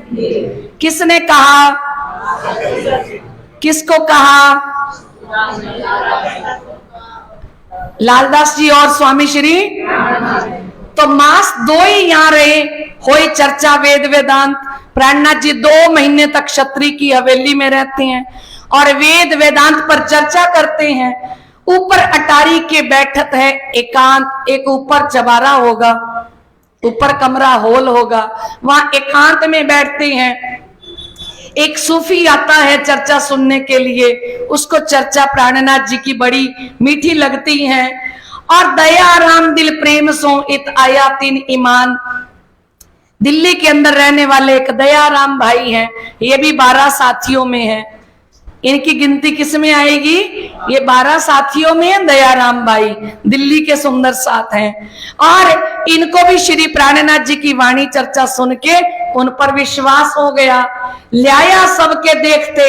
B: किसने कहा? किसको कहा? लालदास जी और स्वामी श्री। तो मास 2 ही यहां रहे, होई चर्चा वेद वेदांत। प्राणनाथ जी 2 महीने तक क्षत्रिय की हवेली में रहते हैं और वेद वेदांत पर चर्चा करते हैं। ऊपर अटारी के बैठक है, एकांत, एक ऊपर चबारा होगा, ऊपर कमरा हॉल होगा, वहां एकांत में बैठते हैं। एक सूफी आता है चर्चा सुनने के लिए, उसको चर्चा प्राणनाथ जी की बड़ी मीठी लगती है। और दया राम दिल प्रेम सो इत आया 3 ईमान। दिल्ली के अंदर रहने वाले एक दया राम भाई हैं, ये भी 12 साथियों में है। इनकी गिनती किस में आएगी? ये 12 साथियों में दयाराम भाई दिल्ली के सुंदर साथ हैं। और इनको भी श्री प्राणनाथ जी की वाणी चर्चा सुन के उन पर विश्वास हो गया। ल्याया सबके देखते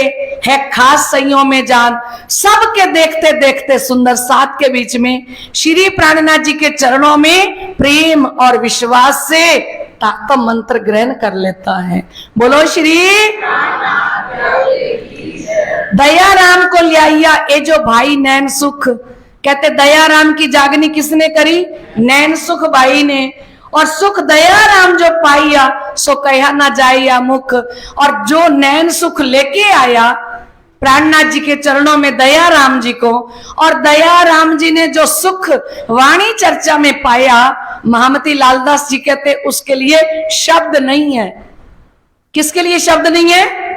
B: है खास सैयों में जान। सबके देखते देखते सुंदर साथ के बीच में श्री प्राणनाथ जी के चरणों में प्रेम और विश्वास से तात्म मंत्र ग्रहण कर लेता है। बोलो श्री दयाराम को लिया। ये जो भाई नैन सुख कहते, दयाराम की जागनी किसने करी? नैन सुख भाई ने। और सुख दयाराम जो पाइया सो कहा ना जाइया मुख। और जो नैन सुख लेके आया प्राणनाथ जी के चरणों में दयाराम जी को, और दयाराम जी ने जो सुख वाणी चर्चा में पाया, महामती लालदास जी कहते उसके लिए शब्द नहीं है। किसके लिए शब्द नहीं है?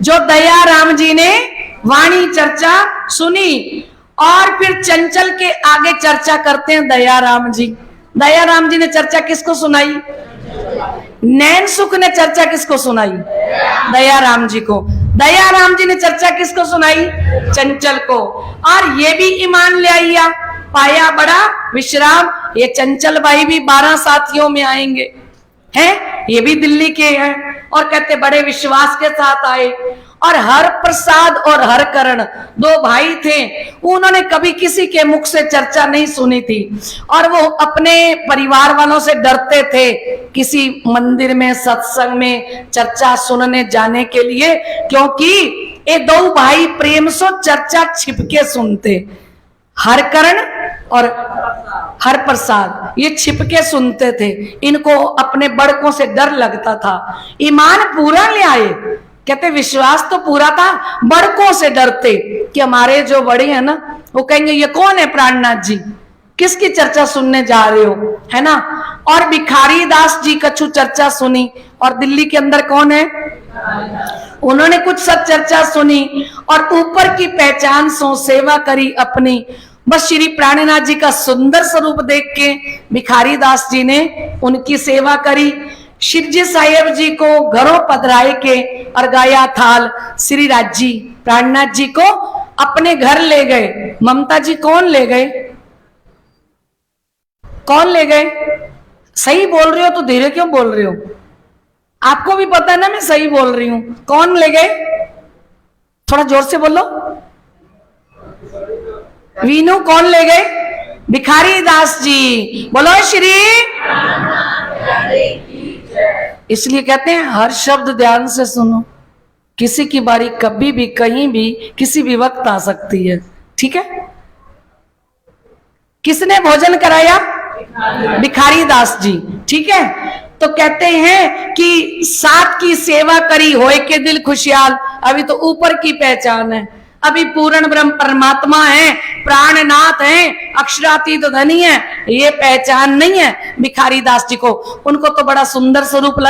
B: जो दयाराम जी ने वाणी चर्चा सुनी। और फिर चंचल के आगे चर्चा करते हैं दयाराम जी। दयाराम जी ने चर्चा किसको सुनाई? नैन सुख ने चर्चा किसको सुनाई? दयाराम जी को। दयाराम जी ने चर्चा किसको सुनाई? चंचल को। और ये भी ईमान ले आइया, पाया बड़ा विश्राम। ये चंचल भाई भी 12 साथियों में आएंगे हैं, ये भी दिल्ली के हैं। और कहते बड़े विश्वास के साथ आए। और हर प्रसाद और हर करण 2 भाई थे, उन्होंने कभी किसी के मुख से चर्चा नहीं सुनी थी। और वो अपने परिवार वालों से डरते थे किसी मंदिर में सत्संग में चर्चा सुनने जाने के लिए, क्योंकि ये 2 भाई प्रेम से चर्चा छिपके सुनते। हर करण और हर प्रसाद ये छिपके सुनते थे। इनको अपने बड़कों से डर लगता था। ईमान पूरा ले आए, कहते विश्वास तो पूरा था, बड़कों से डरते कि हमारे जो बड़े हैं ना वो कहेंगे ये कौन है प्राणनाथ जी, किसकी चर्चा सुनने जा रहे हो, है ना। और भिखारी दास जी कछु चर्चा सुनी। और दिल्ली के अंदर कौन है? उन्होंने कुछ सब चर्चा सुनी और ऊपर की पहचान सो सेवा करी अपनी। बस श्री प्राणनाथ जी का सुंदर स्वरूप देख के भिखारी दास जी ने उनकी सेवा करी। शिव जी साहेब जी को घरों पधराए के और गाया थाल श्री राज जी प्राणनाथ जी को अपने घर ले गए। ममता जी कौन ले गए? कौन ले गए? सही बोल रही हो तो धीरे क्यों बोल रही हो? आपको भी पता है ना मैं सही बोल रही हूं। कौन ले गए? थोड़ा जोर से बोलो। वीनू कौन ले गए? भिखारी दास जी। बोलो श्री। इसलिए कहते हैं हर शब्द ध्यान से सुनो। किसी की बारी कभी भी कहीं भी किसी भी वक्त आ सकती है, ठीक है। किसने भोजन कराया? भिखारी दास जी, ठीक है। तो कहते हैं कि साथ की सेवा करी होए के दिल खुशहाल। अभी तो ऊपर की पहचान है, अभी पूर्ण ब्रह्म परमात्मा है, प्राणनाथ है, अक्षरातीत धनी है, ये पहचान नहीं है भिखारी दास जी को। उनको तो बड़ा सुंदर स्वरूप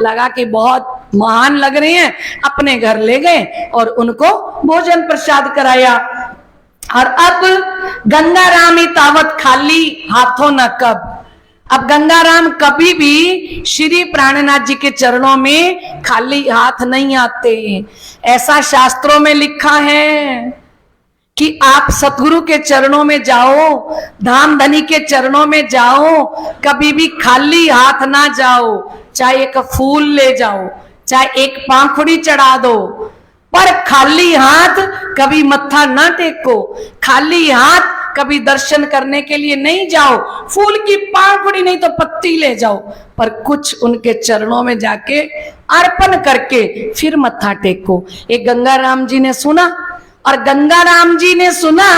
B: लगा कि बहुत महान लग रहे हैं। अपने घर ले गए और उनको भोजन प्रसाद कराया। और अब गंगाराम तावत खाली हाथों न कब। अब गंगाराम कभी भी श्री प्राणनाथ जी के चरणों में खाली हाथ नहीं आते। ऐसा शास्त्रों में लिखा है कि आप सतगुरु के चरणों में जाओ, धाम धनी के चरणों में जाओ, कभी भी खाली हाथ ना जाओ। चाहे एक फूल ले जाओ, चाहे एक पाखुड़ी चढ़ा दो, पर खाली हाथ कभी मत्था ना टेको। खाली हाथ कभी दर्शन करने के लिए नहीं जाओ। फूल की पाखुड़ी नहीं तो पत्ती ले जाओ, पर कुछ उनके चरणों में जाके अर्पण करके फिर मत्था टेको। एक गंगाराम जी ने सुना, और गंगाराम जी ने सुना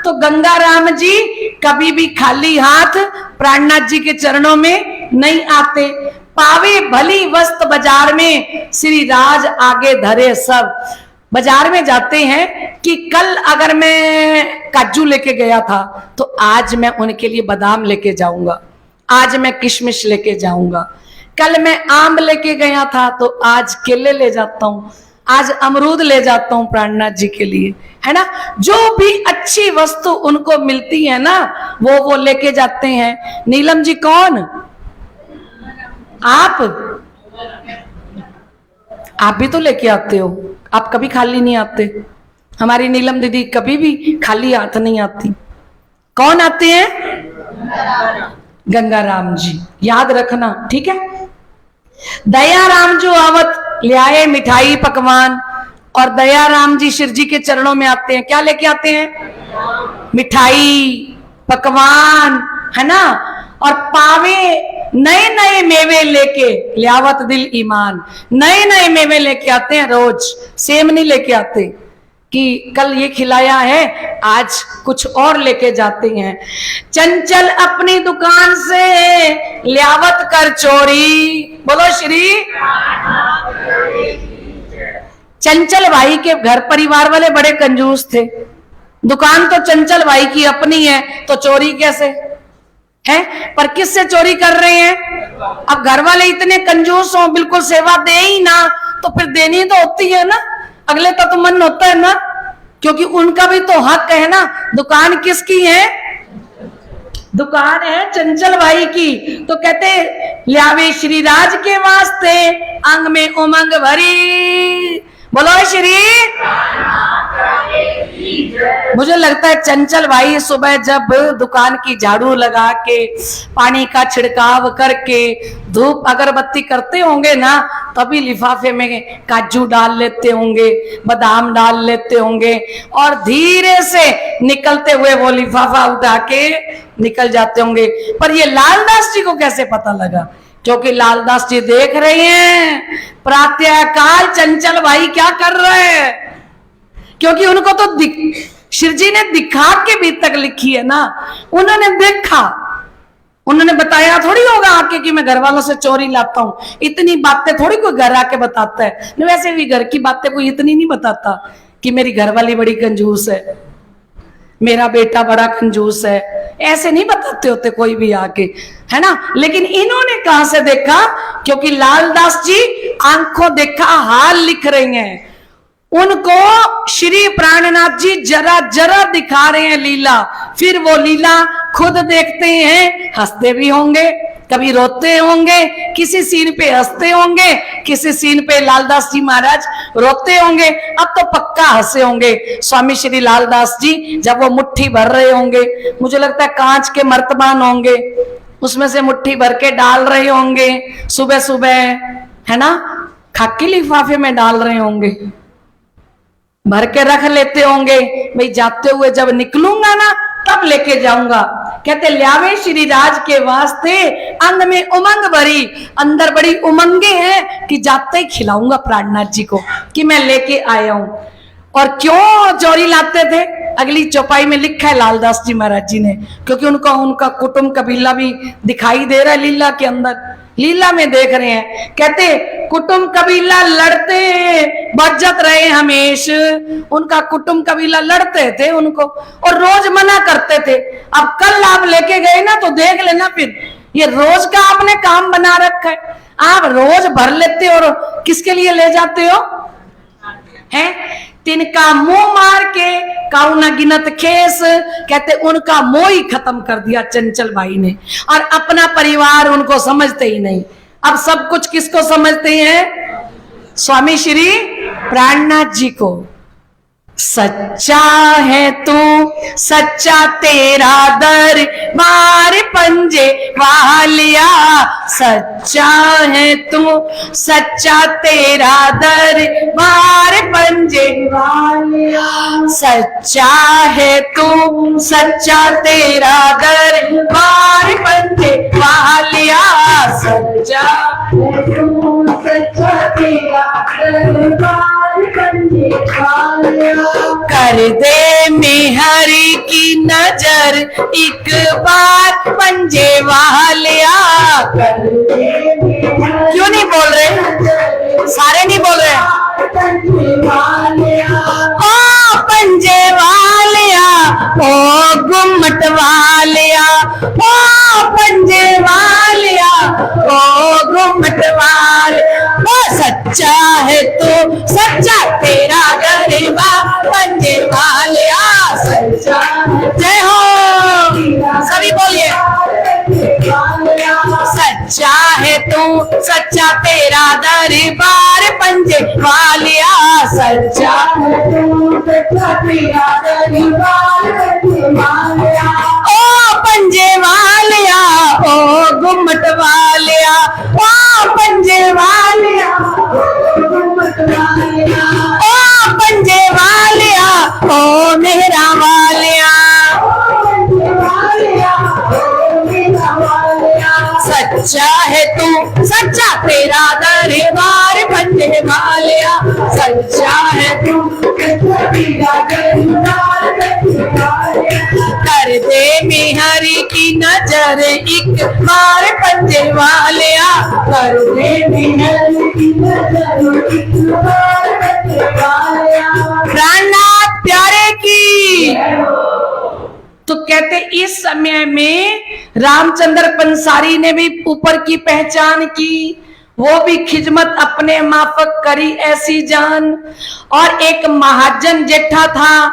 B: तो गंगाराम जी कभी भी खाली हाथ प्राणनाथ जी के चरणों में नहीं आते। पावे भली वस्त बाजार में श्री राज आगे धरे सब। बाजार में जाते हैं कि कल अगर मैं काजू लेके गया था तो आज मैं उनके लिए बादाम लेके जाऊंगा, आज मैं किशमिश लेके जाऊंगा। कल मैं आम लेके गया था तो आज केले ले जाता हूं, आज अमरूद ले जाता हूं प्राणनाथ जी के लिए, है ना। जो भी अच्छी वस्तु उनको मिलती है ना वो लेके जाते हैं। नीलम जी कौन? आप भी तो लेके आते हो। आप कभी खाली नहीं आते। हमारी नीलम दीदी कभी भी खाली हाथ नहीं आती। कौन आते हैं? गंगाराम जी, याद रखना, ठीक है। दयाराम जो आवत ले आए मिठाई पकवान, और दयाराम जी शिव जी के चरणों में आते हैं, क्या लेके आते हैं? मिठाई पकवान, है ना, और पावे नए नए मेवे लेके, लियावत दिल ईमान, नए नए मेवे लेके आते हैं रोज। सेम नहीं लेके आते कि कल ये खिलाया है आज कुछ और लेके जाते हैं। चंचल अपनी दुकान से लियावत कर चोरी, बोलो श्री। चंचल भाई के घर परिवार वाले बड़े कंजूस थे। दुकान तो चंचल भाई की अपनी है, तो चोरी कैसे है? पर किससे चोरी कर रहे हैं? अब घर वाले इतने कंजूस हो, बिल्कुल सेवा दे ही ना, तो फिर देनी तो होती है ना, अगले का तो मन होता है ना, क्योंकि उनका भी तो हक है ना। दुकान किसकी है? दुकान है चंचल भाई की। तो कहते ल्यावे श्री राज के वास्ते अंग में उमंग भरी, बोलो श्री। मुझे लगता है चंचल भाई सुबह जब दुकान की झाड़ू लगा के, पानी का छिड़काव करके, धूप अगरबत्ती करते होंगे ना, तभी लिफाफे में काजू डाल लेते होंगे, बादाम डाल लेते होंगे, और धीरे से निकलते हुए वो लिफाफा उठा के निकल जाते होंगे। पर ये लालदास जी को कैसे पता लगा? क्योंकि लालदास जी देख रहे हैं प्रातःकाल चंचल भाई क्या कर रहे हैं, क्योंकि उनको तो शिव जी ने दिखा के भी तक लिखी है ना, उन्होंने देखा। उन्होंने बताया थोड़ी होगा आके कि मैं घर वालों से चोरी लाता हूं। इतनी बातें थोड़ी कोई घर आके बताता है। वैसे भी घर की बातें कोई इतनी नहीं बताता कि मेरी घरवाली बड़ी कंजूस है, मेरा बेटा बड़ा कंजूस है, ऐसे नहीं बताते होते कोई भी आके, है ना। लेकिन इन्होंने कहां से देखा? क्योंकि लालदास जी आंखों देखा हाल लिख रहे हैं। उनको श्री प्राणनाथ जी जरा जरा दिखा रहे हैं लीला, फिर वो लीला खुद देखते हैं, हंसते भी होंगे, कभी रोते होंगे, किसी सीन पे हंसते होंगे, किसी सीन पे लालदास जी महाराज रोते होंगे, अब तो पक्का हंसे होंगे। स्वामी श्री लालदास जी जब वो मुट्ठी भर रहे होंगे, मुझे लगता है कांच के मर्तबान होंगे, उसमें से मुट्ठी भर के डाल रहे होंगे सुबह सुबह, है ना, खाकी लिफाफे में डाल रहे होंगे, भर के रख लेते होंगे, भाई जाते हुए जब निकलूंगा ना तब लेके जाऊंगा। कहते ल्यावे श्री राज के वास्ते अंग में उमंग भरी, अंदर बड़ी उमंगे हैं कि जाते ही खिलाऊंगा प्राणनाथ जी को कि मैं लेके आया हूं। और क्यों चोरी लाते थे? अगली चौपाई में लिखा है लालदास जी महाराज जी ने, क्योंकि उनका कुटुंब कबीला भी दिखाई दे रहा है लीला के अंदर, लीला में देख रहे हैं। कहते कुटुंब कबीला लड़ते बज्जत रहे हमेश, उनका कुटुंब कबीला लड़ते थे उनको और रोज मना करते थे। अब कल आप लेके गए ना तो देख लेना, फिर ये रोज का आपने काम बना रखा है, आप रोज भर लेते हो और किसके लिए ले जाते हो? हैं तिनका मुंह मार के काऊ न गिनत खेस। कहते उनका मोह ही खत्म कर दिया चंचल भाई ने, और अपना परिवार उनको समझते ही नहीं। अब सब कुछ किसको समझते हैं? स्वामी श्री प्राणनाथ जी को। सच्चा है तू सच्चा तेरा दरबार पंजे वालिया, सच्चा है तू सच्चा तेरा दरबार पंजे वालिया, सच्चा है तू सच्चा तेरा दरबार पंजे वालिया, सच्चा है तू सच्चा तेरा दरबार पंजे वालिया। कर दे मेहर की नजर एक बार पंजे वालिया, क्यों नहीं बोल रहे? सारे नहीं बोल रहे। ओ पंजे वालिया, ओ गुम्मट वालिया, ओ पंजे वालिया, ओ गुम्मट वालिया, ओ सच्चा है तो सच्चा तेरा गरीबा पंजे वालिया, सच्चा। जय हो, सभी बोलिए। सच्चा है तू सच्चा तेरा दरबार पंजे वालिया, सच्चा है तू सच्चा तेरा दरबार पंजे वालिया, ओ पंजे वालिया, ओ गुम्मट वालिया, ओ पंजे वालिया, ओ गुम्मट वालिया, ओ पंजे वालिया, ओ मेहरा वालिया, सच्चा है तू सच्चा तेरा दरबार पंजे वालिया, सच्चा है तू सच्चा तेरा दरबार पंजे वालिया, कर दे मेहरी की नजर एक बार पंजे वालिया, कर दे मेहरी की नजर एक बार पंजे वालिया, प्राणनाथ प्यारे की। तो कहते इस समय में रामचंद्र पंसारी ने भी ऊपर की पहचान की, वो भी खिजमत अपने माफक करी ऐसी जान। और एक महाजन जेठा था,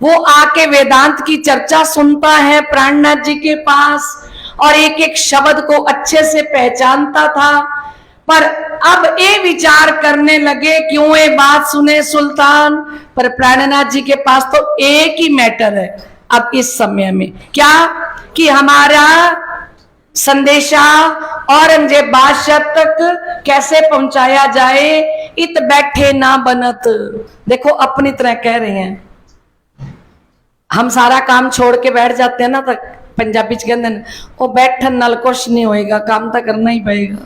B: वो आके वेदांत की चर्चा सुनता है प्राणनाथ जी के पास और एक एक शब्द को अच्छे से पहचानता था। पर अब ये विचार करने लगे क्यों ये बात सुने सुल्तान, पर प्राणनाथ जी के पास तो एक ही मैटर है अब इस समय में, क्या कि हमारा संदेशा औरंगजेब बादशाह तक कैसे पहुंचाया जाए। इत बैठे ना बनत, देखो अपनी तरह कह रहे हैं, हम सारा काम छोड़ के बैठ जाते हैं ना, तो पंजाबी च कहते हैं वो बैठन नाल कुछ नहीं होएगा, काम तो करना ही पड़ेगा।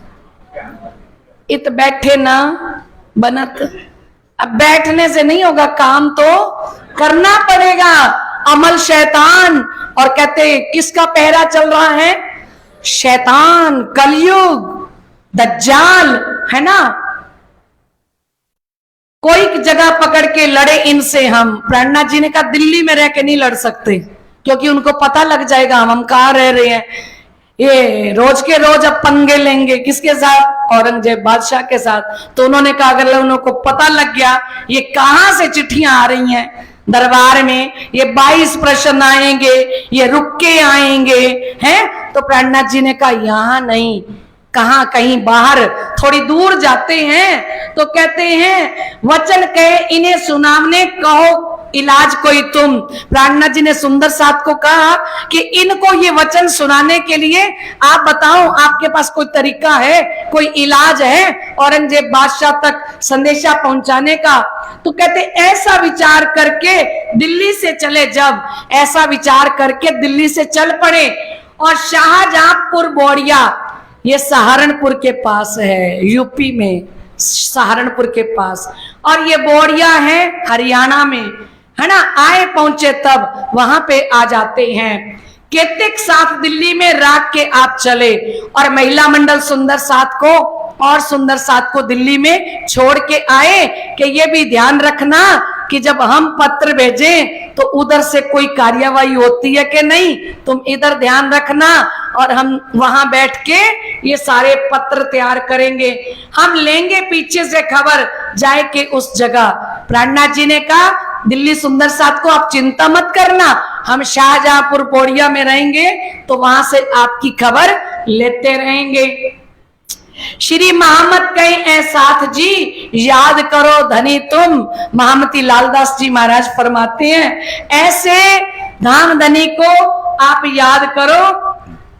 B: इत बैठे ना बनत, अब बैठने से नहीं होगा, काम तो करना पड़ेगा। अमल शैतान, और कहते किसका पहरा चल रहा है? शैतान, कलयुग, दज्जाल, है ना। कोई जगह पकड़ के लड़े इनसे हम, प्राणनाथ जी ने कहा दिल्ली में रह के नहीं लड़ सकते, क्योंकि उनको पता लग जाएगा हम कहाँ रह रहे हैं। ये रोज के रोज अब पंगे लेंगे किसके साथ? औरंगजेब बादशाह के साथ। तो उन्होंने कहा अगर उनको पता लग गया ये कहां से चिट्ठियां आ रही हैं दरबार में, ये 22 प्रश्न आएंगे, ये रुक के आएंगे, हैं, तो प्राणनाथ जी ने कहा यहां नहीं, कहां कहीं बाहर थोड़ी दूर जाते हैं। तो कहते हैं वचन कहे इन्हें सुनावने कहो इलाज कोई तुम। प्राणनाथ जी ने सुंदर साथ को कहा कि इनको ये वचन सुनाने के लिए आप बताओ आपके पास कोई तरीका है, कोई इलाज है औरंगजेब बादशाह तक संदेशा पहुंचाने का। तो कहते ऐसा विचार करके दिल्ली से चले, जब ऐसा विचार करके दिल्ली से चल पड़े और शाहजहांपुर बोड़िया, ये सहारनपुर के पास है, यूपी में सहारनपुर के पास, और ये बोड़िया है हरियाणा में, है ना। आए पहुंचे तब वहां पे आ जाते हैं। केतिक साथ दिल्ली में राख के आप चले और महिला मंडल सुंदर साथ को और सुंदर साथ को दिल्ली में छोड़ के आए कि ये भी ध्यान रखना कि जब हम पत्र भेजें तो उधर से कोई कार्यवाही होती है कि नहीं, तुम इधर ध्यान रखना और हम वहां बैठ के ये सारे पत्र तैयार करेंगे, हम लेंगे पीछे से खबर जाए के उस जगह। प्राणनाथ जी ने कहा दिल्ली सुंदर साथ को आप चिंता मत करना, हम शाहजहांपुर बोड़िया में रहेंगे तो वहां से आपकी खबर लेते रहेंगे। श्री महामत कहे ऐ साथ जी याद करो धनी तुम, महामती लालदास जी महाराज फरमाते हैं ऐसे धाम धनी को आप याद करो,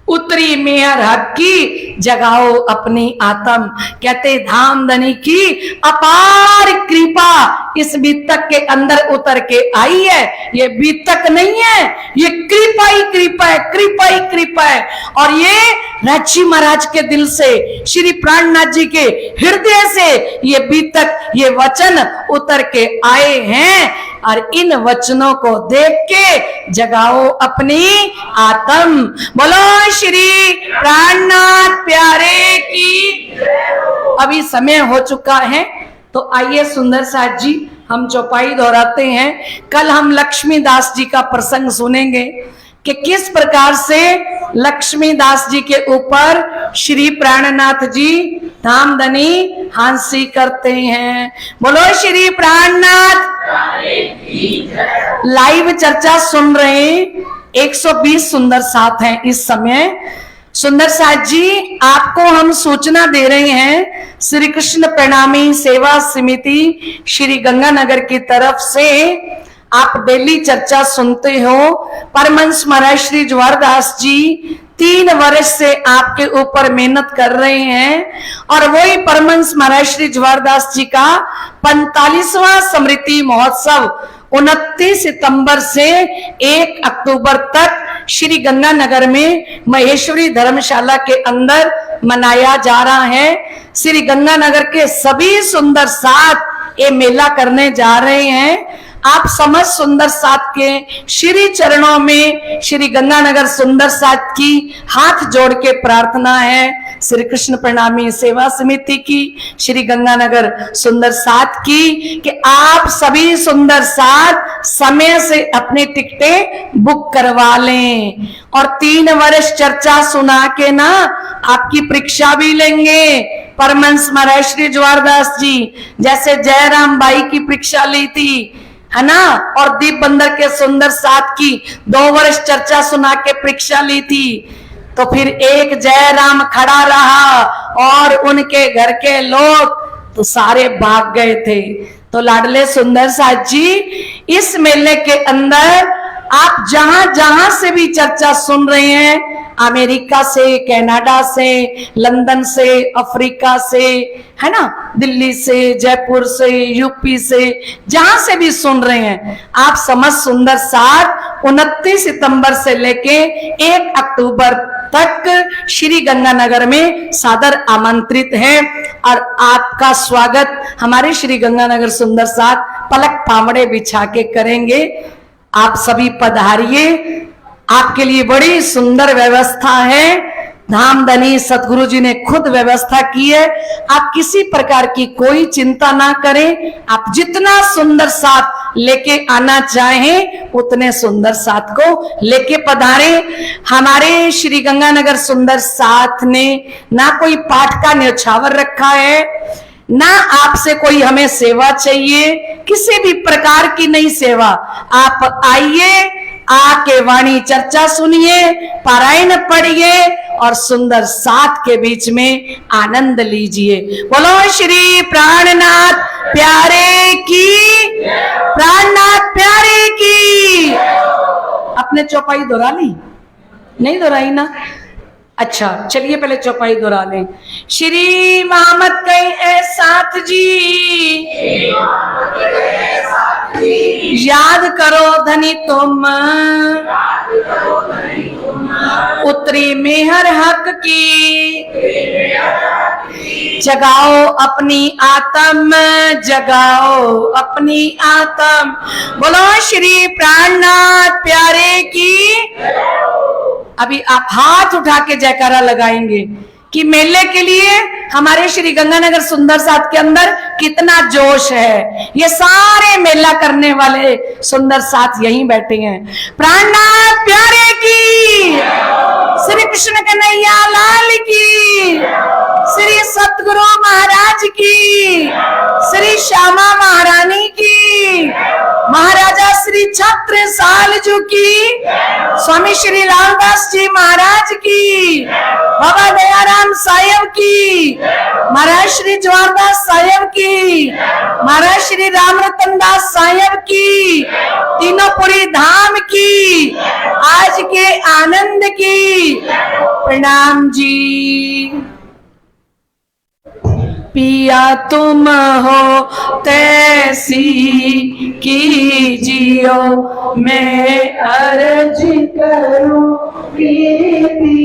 B: उतरी मेहर हक की जगाओ अपनी आत्म। कहते धाम धनी की अपार कृपा इस बीतक के अंदर उतर के आई है। ये बीतक नहीं है, ये कृपा ही कृपा है, कृपा ही कृपा है। और ये राची महाराज के दिल से, श्री प्राणनाथ जी के हृदय से ये बीतक, ये वचन उतर के आए हैं और इन वचनों को देख के जगाओ अपनी आत्म। बोलो श्री प्राणनाथ प्यारे की। अभी समय हो चुका है तो आइए सुंदर साथ जी हम चौपाई दोहराते हैं। कल हम लक्ष्मीदास जी का प्रसंग सुनेंगे कि किस प्रकार से लक्ष्मीदास जी के ऊपर श्री प्राणनाथ जी धामधनी हांसी करते हैं। बोलो श्री प्राणनाथ। लाइव चर्चा सुन रहे 120 सुंदर साथ हैं इस समय। सुंदर साथ जी, आपको हम सूचना दे रहे हैं श्री कृष्ण प्रणामी सेवा समिति श्री गंगानगर की तरफ से आप डेली चर्चा सुनते हो। परमहंस महाराज श्री ज्वारदास जी 3 वर्ष से आपके ऊपर मेहनत कर रहे हैं और वही परमहंस महाराज श्री ज्वारदास जी का 45वां स्मृति महोत्सव 29 सितंबर से 1 अक्टूबर तक श्री गंगानगर में महेश्वरी धर्मशाला के अंदर मनाया जा रहा है। श्री गंगानगर के सभी सुंदर साथ ये मेला करने जा रहे हैं। आप समस्त सुंदर साथ के श्री चरणों में श्री गंगानगर सुंदर साथ की हाथ जोड़ के प्रार्थना है। श्री कृष्ण प्रणामी सेवा समिति की, श्री गंगानगर सुंदर साथ की, कि आप सभी सुंदर साथ समय से अपनी टिकटें बुक करवा लें और 3 वर्ष चर्चा सुना के ना आपकी परीक्षा भी लेंगे। परमहंस महाराज श्री ज्वारदास जी जैसे जयराम बाई की परीक्षा ली थी, है ना, और दीप बंदर के सुंदर साथ की 2 वर्ष चर्चा सुना के परीक्षा ली थी, तो फिर एक जयराम खड़ा रहा और उनके घर के लोग तो सारे भाग गए थे। तो लाडले सुंदर साथ जी, इस मेले के अंदर आप जहां जहां से भी चर्चा सुन रहे हैं, अमेरिका से, कनाडा से, लंदन से, अफ्रीका से, है ना, दिल्ली से, जयपुर से, यूपी से, जहां से भी सुन रहे हैं, आप समस्त सुंदर साथ 29 सितंबर से लेके 1 अक्टूबर तक श्री गंगानगर में सादर आमंत्रित है और आपका स्वागत हमारे श्री गंगानगर सुंदर साथ पलक पावड़े बिछा के करेंगे। आप सभी पधारिए, आपके लिए बड़ी सुंदर व्यवस्था है। धामधनी सतगुरु जी ने खुद व्यवस्था की है। आप किसी प्रकार की कोई चिंता ना करें। आप जितना सुंदर साथ लेके आना चाहें उतने सुंदर साथ को लेके पधारें। हमारे श्री गंगानगर सुंदर साथ ने ना कोई पाठ का न्यौछावर रखा है, ना आपसे कोई हमें सेवा चाहिए, किसी भी प्रकार की नहीं सेवा। आप आइए, आके वाणी चर्चा सुनिए, पारायण पढ़िए और सुंदर साथ के बीच में आनंद लीजिए। बोलो श्री प्राणनाथ प्यारे की, प्राणनाथ प्यारे की। अपने चौपाई दोहरा ली? नहीं दोहराई ना? अच्छा, चलिए पहले चौपाई दोहरा लें। श्री मोहम्मद कई साथ जी, याद करो धनी तुम, उतरी मेहर हक की, जगाओ अपनी आत्म, जगाओ अपनी आत्म। बोलो श्री प्राणनाथ प्यारे की। अभी आप हाथ उठा के जयकारा लगाएंगे कि मेले के लिए हमारे श्री गंगानगर सुंदर साथ के अंदर कितना जोश है। ये सारे मेला करने वाले सुंदर साथ यहीं बैठे हैं। प्राणनाथ प्यारे की, श्री कृष्ण कन्हैया लाल की, श्री सतगुरु महाराज की, श्री श्यामा महारानी की, महाराजा श्री छत्रसाल जी की, स्वामी श्री रामदास जी महाराज की, बाबा दयाराम साहेब की, महाराज श्री ज्वारदास साहेब की, महाराज श्री राम रतन दास साहेब की, तीनोंपुरी धाम की, आज के आनंद की। प्रणाम जी। पिया तुम हो तैसी कीजियो, मैं अर्ज करूं प्रीति